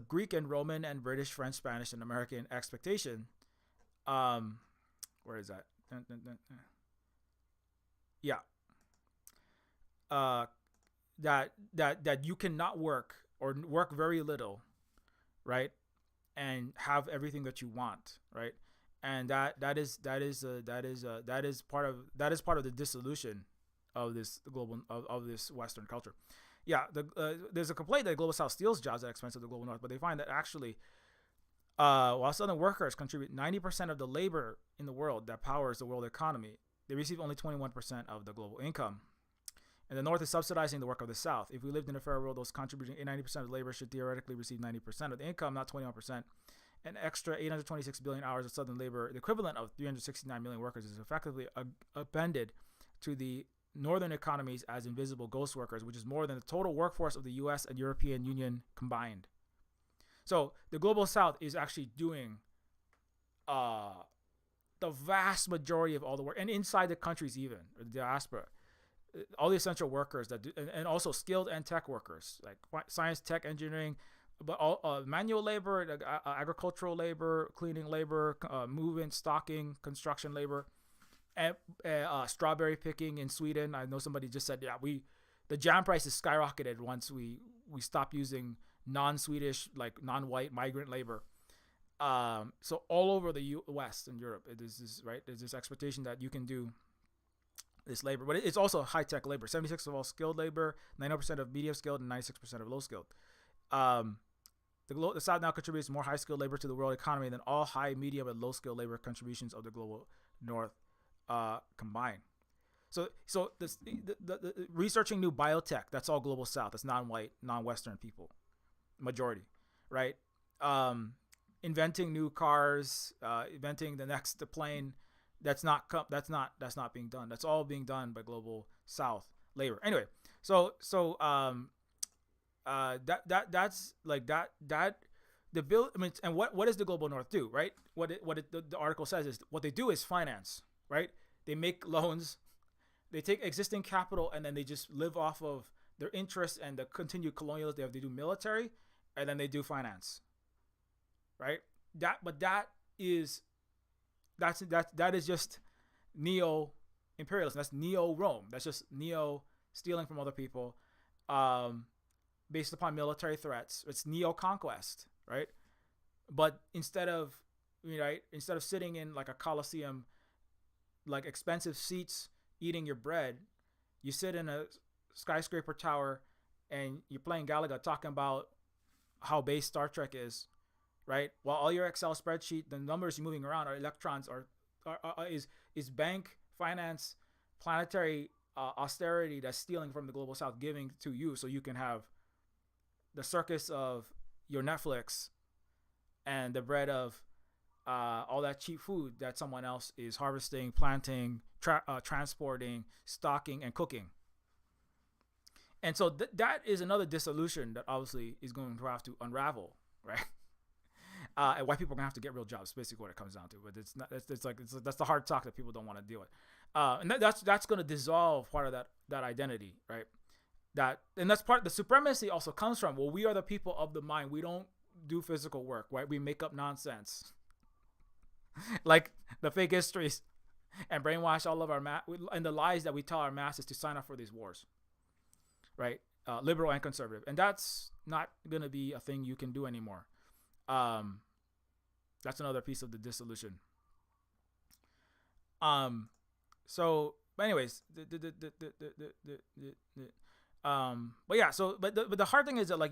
Greek and Roman and British, French, Spanish, and American expectation. Where is that? Yeah. That you cannot work or work very little, right? And have everything that you want, right? And that is part of the dissolution of this global of this Western culture. Yeah, there's a complaint that the global South steals jobs at the expense of the global North, but they find that actually, while Southern workers contribute 90% of the labor in the world that powers the world economy, they receive only 21% of the global income. And the North is subsidizing the work of the South. If we lived in a fair world, those contributing 90% of labor should theoretically receive 90% of the income, not 21%. An extra 826 billion hours of Southern labor, the equivalent of 369 million workers, is effectively appended to the Northern economies as invisible ghost workers, which is more than the total workforce of the U.S. and European Union combined. So the Global South is actually doing the vast majority of all the work, and inside the countries even, the diaspora, all the essential workers that do, and also skilled and tech workers, like science, tech, engineering, but all manual labor, agricultural labor, cleaning labor, moving, stocking, construction labor, and strawberry picking in Sweden. I know somebody just said, the jam prices skyrocketed once we stopped using non-Swedish, like non-white migrant labor. So all over the West and Europe, there's this expectation that you can do this labor, but it's also high-tech labor. 76% of all skilled labor, 90% of medium skilled, and 96% of low skilled. The South now contributes more high-skilled labor to the world economy than all high, medium, and low-skilled labor contributions of the global North combined. So the researching new biotech, that's all global South. That's non-white, non-Western people, majority, right? Inventing new cars, inventing the next plane. That's not being done. That's all being done by global South labor. Anyway, that's like that the bill. I mean, and what does the global North do, right? The article says is what they do is finance, right? They make loans, they take existing capital, and then they just live off of their interests and the continued colonialism. They do military, and then they do finance, right? That is just neo-imperialism. That's neo-Rome. That's just neo-stealing from other people, based upon military threats. It's neo-conquest, right? But instead of sitting in like a Colosseum, like expensive seats, eating your bread, you sit in a skyscraper tower and you're playing Galaga, talking about how base Star Trek is, right? While all your Excel spreadsheet, the numbers you're moving around are electrons, is bank finance, planetary austerity that's stealing from the global South, giving to you so you can have the circus of your Netflix and the bread of all that cheap food that someone else is harvesting, planting, transporting, stocking, and cooking. And so that is another dissolution that obviously is going to have to unravel, right? And white people are gonna have to get real jobs, basically what it comes down to. But it's not. That's the hard talk that people don't want to deal with. And that's going to dissolve part of that identity, right? And that's part. The supremacy also comes from, well, we are the people of the mind. We don't do physical work, right? We make up nonsense, like the fake histories, and brainwash all of our and the lies that we tell our masses to sign up for these wars, right? Liberal and conservative, and that's not going to be a thing you can do anymore. That's another piece of the dissolution. So, but anyways, but yeah, so, but the hard thing is that, like,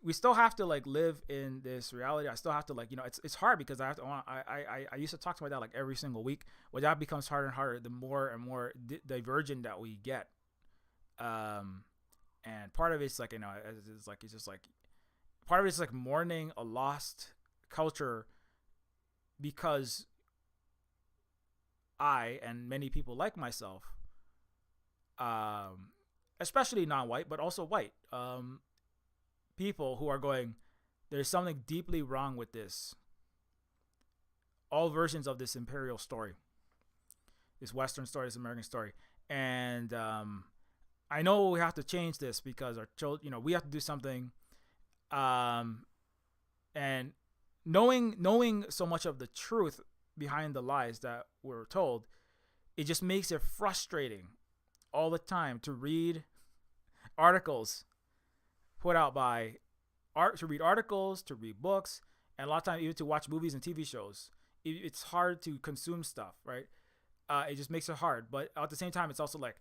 we still have to like live in this reality. I still have to, like, it's hard because I used to talk to my dad like every single week. Well, that becomes harder and harder the more and more divergent that we get. And part of it's like, it's just like, part of it's like mourning a lost culture, because I and many people like myself, especially non-white, but also white, people who are going, there's something deeply wrong with this. All versions of this imperial story, this Western story, this American story. And I know we have to change this because our children, we have to do something. And knowing so much of the truth behind the lies that we're told, it just makes it frustrating all the time to read articles put out by to read articles, to read books, and a lot of times even to watch movies and TV shows. It's hard to consume stuff, right? It just makes it hard. But at the same time, it's also like,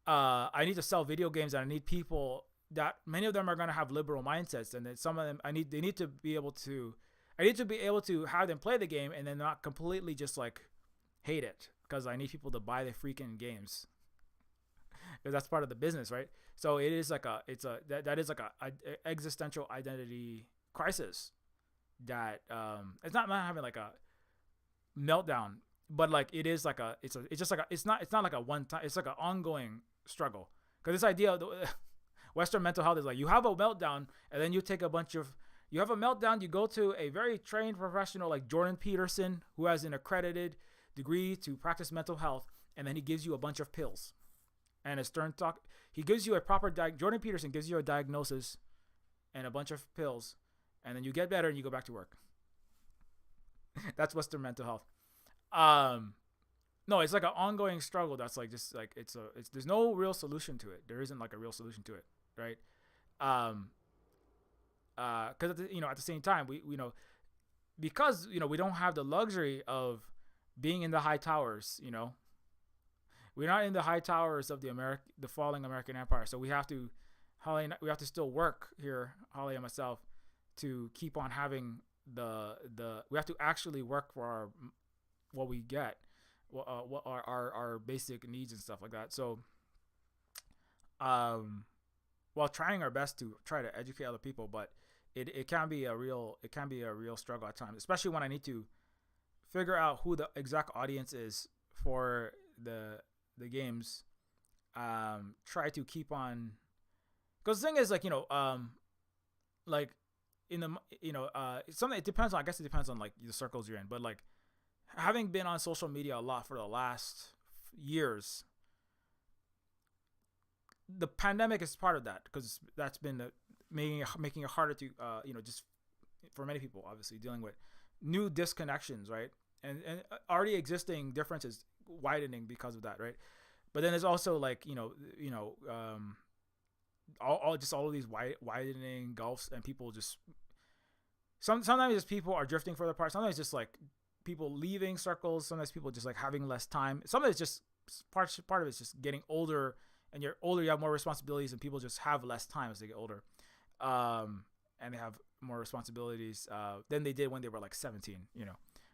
I need to sell video games, and I need people that many of them are going to have liberal mindsets, and then some of them I need to be able to have them play the game and then not completely just like hate it, because I need people to buy the freaking games, because that's part of the business, right? So it is like that is like a existential identity crisis that it's not having like a meltdown, but like it is like it's just like it's not like a one time, it's like an ongoing struggle, because this idea of the Western mental health is like you have a meltdown and then you take a bunch of you have a meltdown, you go to a very trained professional like Jordan Peterson, who has an accredited degree to practice mental health, and then he gives you a bunch of pills and a stern talk. He gives you a proper Jordan Peterson gives you a diagnosis and a bunch of pills, and then you get better and you go back to work. That's Western mental health. No, it's like an ongoing struggle. That's like just like it's there's no real solution to it. There isn't like a real solution to it, right? Because at the same time we because we don't have the luxury of being in the high towers. We're not in the high towers of the falling American Empire, so we have to still work here, Holly and myself, to keep on having we have to actually work for what we get, what our basic needs and stuff like that. So while trying our best to try to educate other people, but it can be a real struggle at times, especially when I need to figure out who the exact audience is for the games. Try to keep on, because the thing is like like in the something, it depends on, I guess it depends on like the circles you're in, but like having been on social media a lot for the last years, the pandemic is part of that, because that's been making it harder to just for many people, obviously dealing with new disconnections, right? And already existing differences widening because of that, right? But then there's also like all of these widening gulfs, and people just sometimes just people are drifting further apart. Sometimes just like people leaving circles. Sometimes people just like having less time. Sometimes it's just part of it's just getting older, and you're older, you have more responsibilities, and people just have less time as they get older, and they have more responsibilities than they did when they were like 17,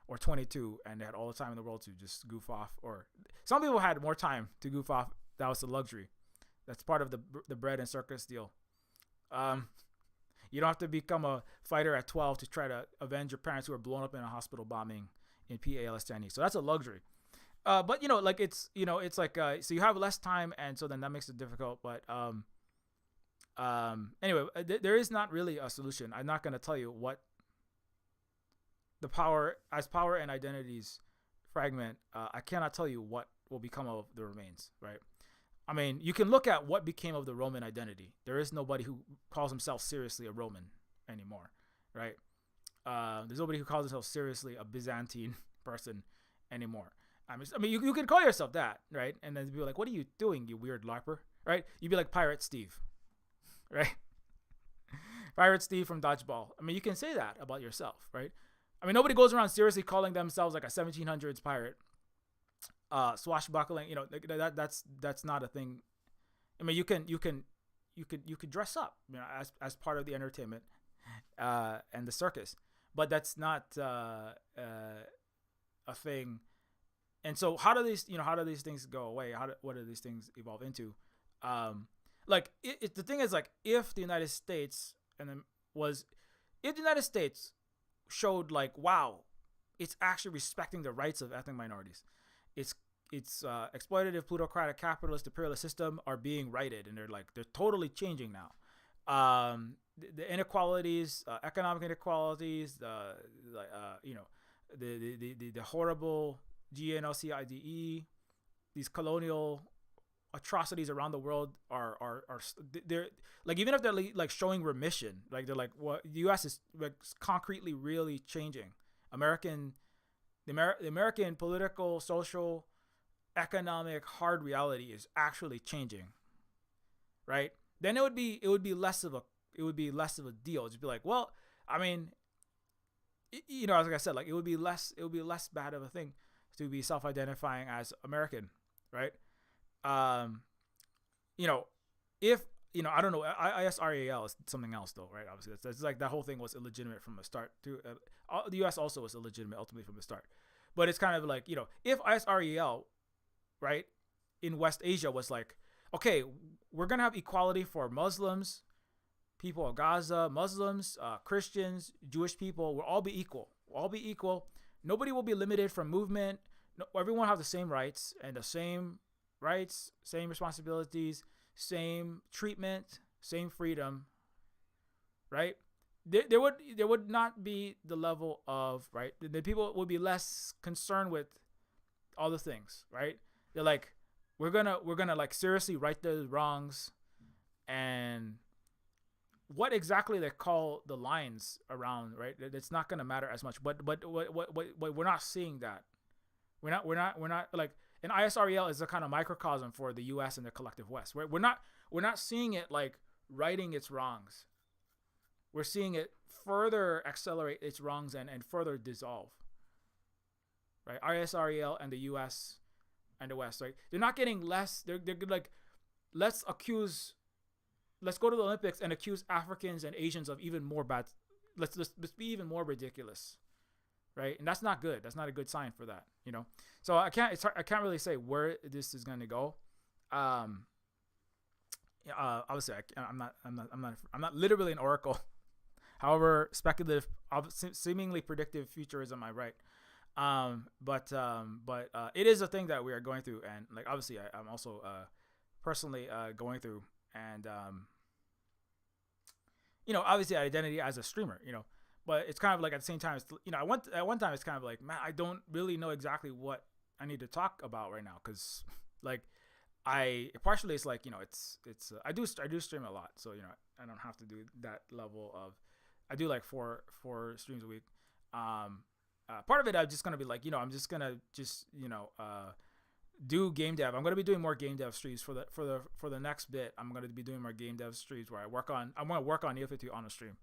or 22, and they had all the time in the world to just goof off. Or some people had more time to goof off. That was the luxury. That's part of the bread and circus deal. You don't have to become a fighter at 12 to try to avenge your parents who were blown up in a hospital bombing in Palestine. So that's a luxury. But like it's like so you have less time, and so then that makes it difficult. But anyway, there is not really a solution. I'm not going to tell you what the power and identities fragment. I cannot tell you what will become of the remains, right? I mean, you can look at what became of the Roman identity. There is nobody who calls himself seriously a Roman anymore, right? There's nobody who calls himself seriously a Byzantine person anymore. I mean, you can call yourself that, right? And then be like, "What are you doing, you weird LARPer?" Right? You'd be like Pirate Steve, right? Pirate Steve from Dodgeball. I mean, you can say that about yourself, right? I mean, nobody goes around seriously calling themselves like a 1700s pirate, swashbuckling. That's not a thing. I mean, you could dress up, as part of the entertainment and the circus, but that's not a thing. And so, how do these things go away? What do these things evolve into? Like the thing is, like, if the United States showed like, wow, it's actually respecting the rights of ethnic minorities. It's exploitative, plutocratic, capitalist, imperialist system are being righted, and they're totally changing now. The inequalities, economic inequalities, the horrible genocide, these colonial atrocities around the world are they're like, even if they're like showing remission, like they're like, what the U.S. is like concretely really changing. The American political, social, economic hard reality is actually changing, right? Then it would be less of a deal. It'd be like, well, I mean, like I said, like it would be less bad of a thing to be self-identifying as American, right? If I don't know, ISRAL is something else though, right? Obviously, it's like that whole thing was illegitimate from the start. The U.S. also was illegitimate ultimately from the start. But it's kind of like, if ISREL, right, in West Asia was like, okay, we're gonna have equality for Muslims, people of Gaza, Muslims, Christians, Jewish people. We'll all be equal. We'll all be equal. Nobody will be limited from movement. No, everyone have the same rights and the same rights, same responsibilities, same treatment, same freedom. Right? There would not be the level of, right. The people would be less concerned with all the things. Right? They're like, we're gonna like seriously right the wrongs, and what exactly they call the lines around, right? It's not gonna matter as much. But we're not seeing that. We're not like, and ISREL is a kind of microcosm for the U.S. and the collective West. We're not seeing it like righting its wrongs. We're seeing it further accelerate its wrongs and further dissolve. Right? ISREL and the U.S. and the West, right? They're not getting less. They're like, let's go to the Olympics and accuse Africans and Asians of even more bad. Let's be even more ridiculous, right? And that's not good. That's not a good sign for that, So I can't really say where this is going to go. Obviously, I'm not literally an oracle. However, speculative, seemingly predictive futurism, I write. But it is a thing that we are going through, and like obviously, I'm also personally going through, and obviously identity as a streamer, but it's kind of like at the same time, it's, at one time it's kind of like, man, I don't really know exactly what I need to talk about right now, because like partially it's like, it's I do stream a lot, so I don't have to do that level of, I do like four streams a week. Part of it, I'm just gonna be like, I'm just gonna do game dev. I'm gonna be doing more game dev streams for the next bit. I'm gonna be doing more game dev streams where I'm gonna work on Neofeud on a stream,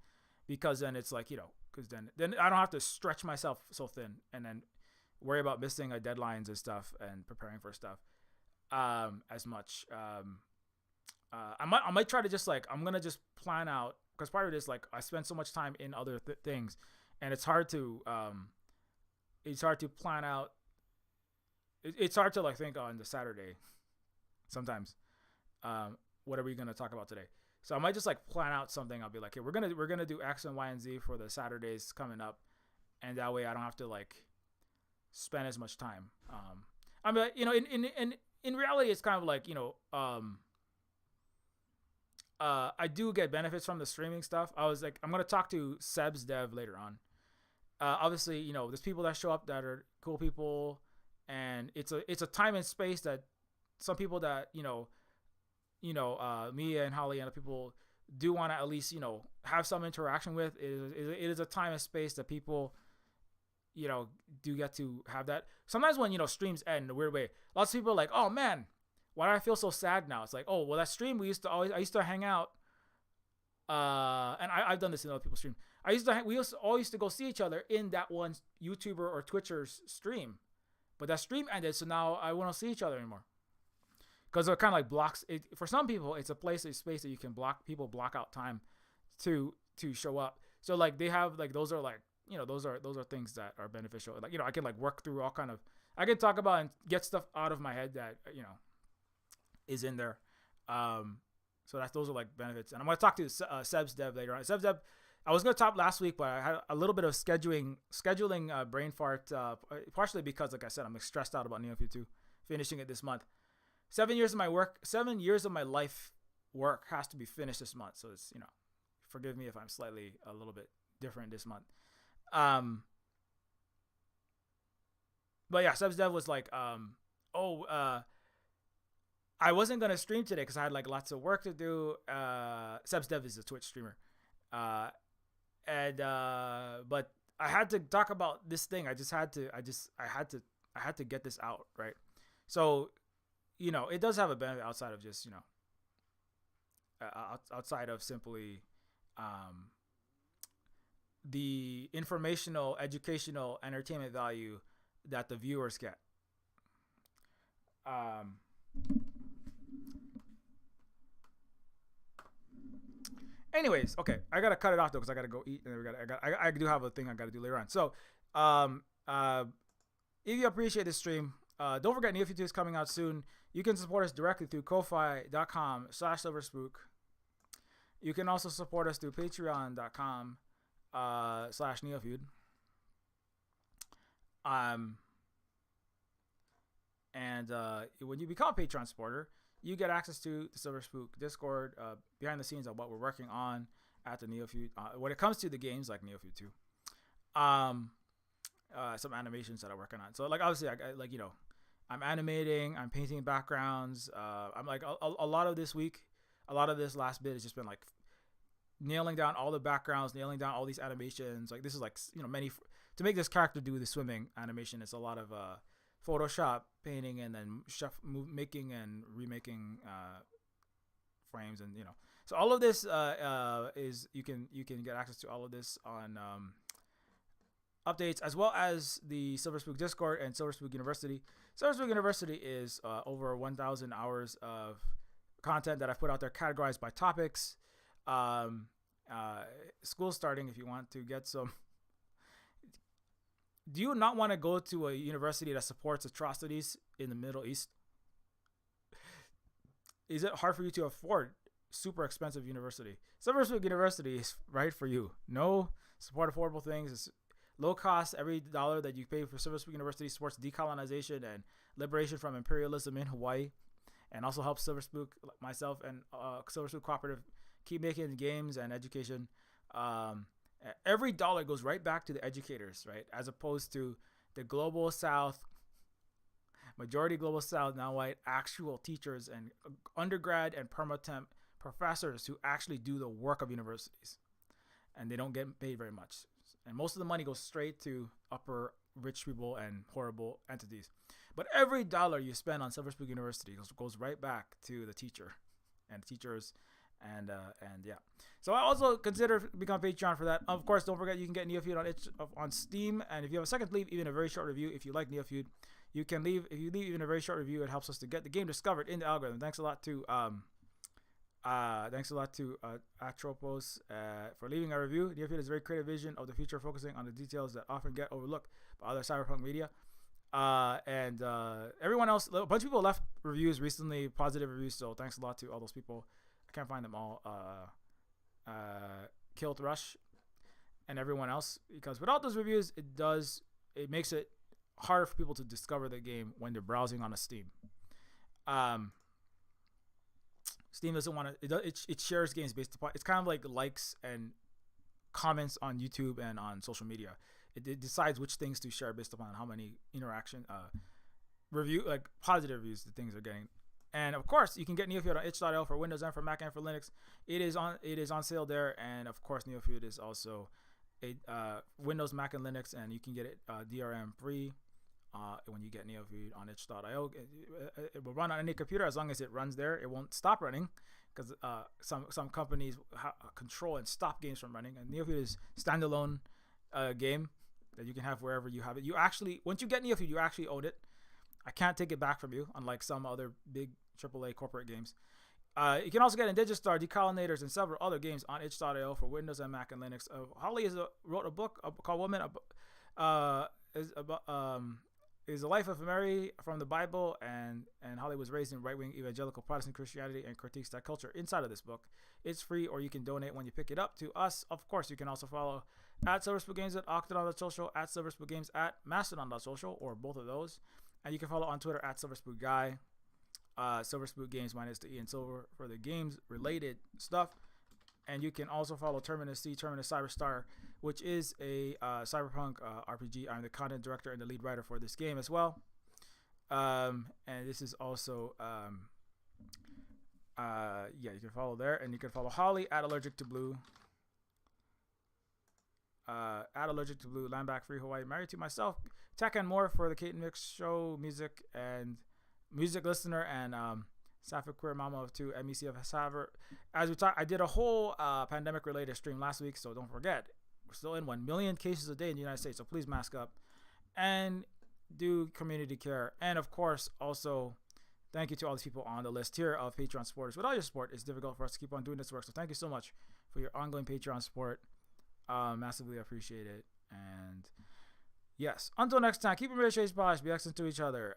because then it's like, because then I don't have to stretch myself so thin and then worry about missing deadlines and stuff and preparing for stuff as much. I might try to just like, I'm gonna just plan out, because part of it is like I spend so much time in other things, and it's hard to plan out. It's hard to like think on the Saturday sometimes, what are we going to talk about today? So I might just like plan out something. I'll be like, hey, we're going to do X and Y and Z for the Saturdays coming up. And that way I don't have to like spend as much time. I mean, in reality, it's kind of like, I do get benefits from the streaming stuff. I was like, I'm going to talk to Seb's dev later on. Obviously, there's people that show up that are cool people, and it's a time and space that some people that Mia and Holly and other people do want to at least have some interaction with. It is a time and space that people do get to have that. Sometimes when streams end in a weird way, lots of people are like, oh man, why do I feel so sad now? It's like, oh well, that stream I used to hang out, and I've done this in other people's stream. We all used to go see each other in that one YouTuber or Twitcher's stream, but that stream ended, so now I won't see each other anymore. Because it kind of like blocks it. For some people, it's a space that you can block out time to show up. So like they have like, those are like, those are things that are beneficial. Like, I can like work through I can talk about and get stuff out of my head that is in there. So those are like benefits. And I'm going to talk to Seb's dev later on. Seb's dev, I was going to talk last week, but I had a little bit of scheduling brain fart, partially because, like I said, I'm stressed out about Neofeud 2, finishing it this month. 7 years of my life work has to be finished this month. So it's, forgive me if I'm slightly a little bit different this month. But yeah, Seb's dev was like, I wasn't going to stream today because I had like lots of work to do. Seb's dev is a Twitch streamer. But I had to talk about this thing. I had to get this out. Right. So, it does have a benefit outside of just, outside of simply, the informational, educational, entertainment value that the viewers get. Anyways, okay, I gotta cut it off though because I gotta go eat, and I do have a thing I gotta do later on. So, if you appreciate this stream, don't forget Neofeud 2 is coming out soon. You can support us directly through ko-fi.com/silverspook. You can also support us through patreon.com/Neofeud. And when you become a Patreon supporter, you get access to the Silver Spook Discord, behind the scenes of what we're working on at the Neofeud. When it comes to the games like Neofeud 2, some animations that I'm working on. So like obviously, I'm animating, I'm painting backgrounds. I'm like a lot of this week, a lot of this last bit has just been like nailing down all the backgrounds, nailing down all these animations. Like this is like to make this character do the swimming animation. It's a lot of Photoshop painting and then making and remaking frames, and so all of this is you can get access to all of this on updates, as well as the Silver Spook Discord and Silver Spook University. Silver Spook University is over 1,000 hours of content that I've put out there, categorized by topics. School starting, if you want to get some. Do you not want to go to a university that supports atrocities in the Middle East? Is it hard for you to afford super expensive university? Silver Spook University is right for you. No, support affordable things. It's low cost. Every dollar that you pay for Silver Spook University supports decolonization and liberation from imperialism in Hawaii, and also helps Silver Spook, myself, and Silver Spook Cooperative keep making games and education. Every dollar goes right back to the educators, right? As opposed to the global South, majority global South, now white, actual teachers and undergrad and permatemp professors who actually do the work of universities. And they don't get paid very much. And most of the money goes straight to upper rich people and horrible entities. But every dollar you spend on Silver Spook University goes right back to the teacher and teachers. And yeah, so I also consider become Patreon for that. Of course, don't forget you can get Neofeud on Steam, and if you have a second, leave even a very short review. If you like Neofeud, you can leave. If you leave even a very short review, it helps us to get the game discovered in the algorithm. Thanks a lot to Atropos for leaving a review. Neofeud is a very creative vision of the future, focusing on the details that often get overlooked by other cyberpunk media. And everyone else, a bunch of people left reviews recently, positive reviews. So thanks a lot to all those people. I can't find them all. Kilt Rush and everyone else, because without those reviews, it makes it harder for people to discover the game when they're browsing on a Steam. Steam doesn't want to. It shares games based upon. It's kind of like likes and comments on YouTube and on social media. It decides which things to share based upon how many interaction, positive reviews the things are getting. And of course, you can get Neofeud on itch.io for Windows and for Mac and for Linux. It is on sale there. And of course, Neofeud is also a Windows, Mac, and Linux, and you can get it DRM free when you get Neofeud on itch.io. It will run on any computer as long as it runs there. It won't stop running, because some companies control and stop games from running. And Neofeud is standalone game that you can have wherever you have it. You actually, once you get Neofeud, you actually own it. I can't take it back from you, unlike some other big AAA corporate games. You can also get Indigistar, Decolonators, and several other games on itch.io for Windows and Mac and Linux. Holly wrote a book called "Woman," is the life of Mary from the Bible, and Holly was raised in right-wing evangelical Protestant Christianity and critiques that culture inside of this book. It's free, or you can donate when you pick it up to us. Of course, you can also follow at Silverspook Games at Octagon.social, at Silverspook Games at Mastodon.social, or both of those. And you can follow on Twitter at Silverspook Guy, Silverspook Games minus the E and Silver for the games related stuff. And you can also follow Terminus C, Terminus Cyberstar, which is a cyberpunk RPG. I'm the content director and the lead writer for this game as well. And this is also, you can follow there. And you can follow Holly at Allergic to Blue. At Allergic to Blue, Landback Free Hawaii, married to myself, tech and more for the Kate and Mix show, music listener, and Sapphic Queer Mama of Two, MEC of Hasaver. As we talked, I did a whole pandemic related stream last week, so don't forget, we're still in 1 million cases a day in the United States, so please mask up and do community care. And of course, also, thank you to all these people on the list here of Patreon supporters. Without your support, it's difficult for us to keep on doing this work, so thank you so much for your ongoing Patreon support. Massively appreciate it. And Yes. Until next time, keep your relationship polished. Be excellent to each other.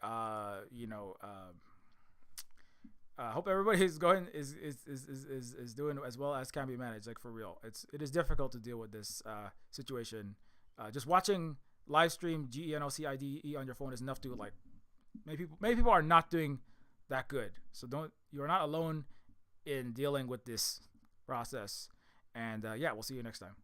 Hope everybody is going is doing as well as can be managed. Like for real, it is difficult to deal with this situation. Just watching live stream GENOCIDE on your phone is enough to like many people are not doing that good. So you're not alone in dealing with this process. And yeah, we'll see you next time.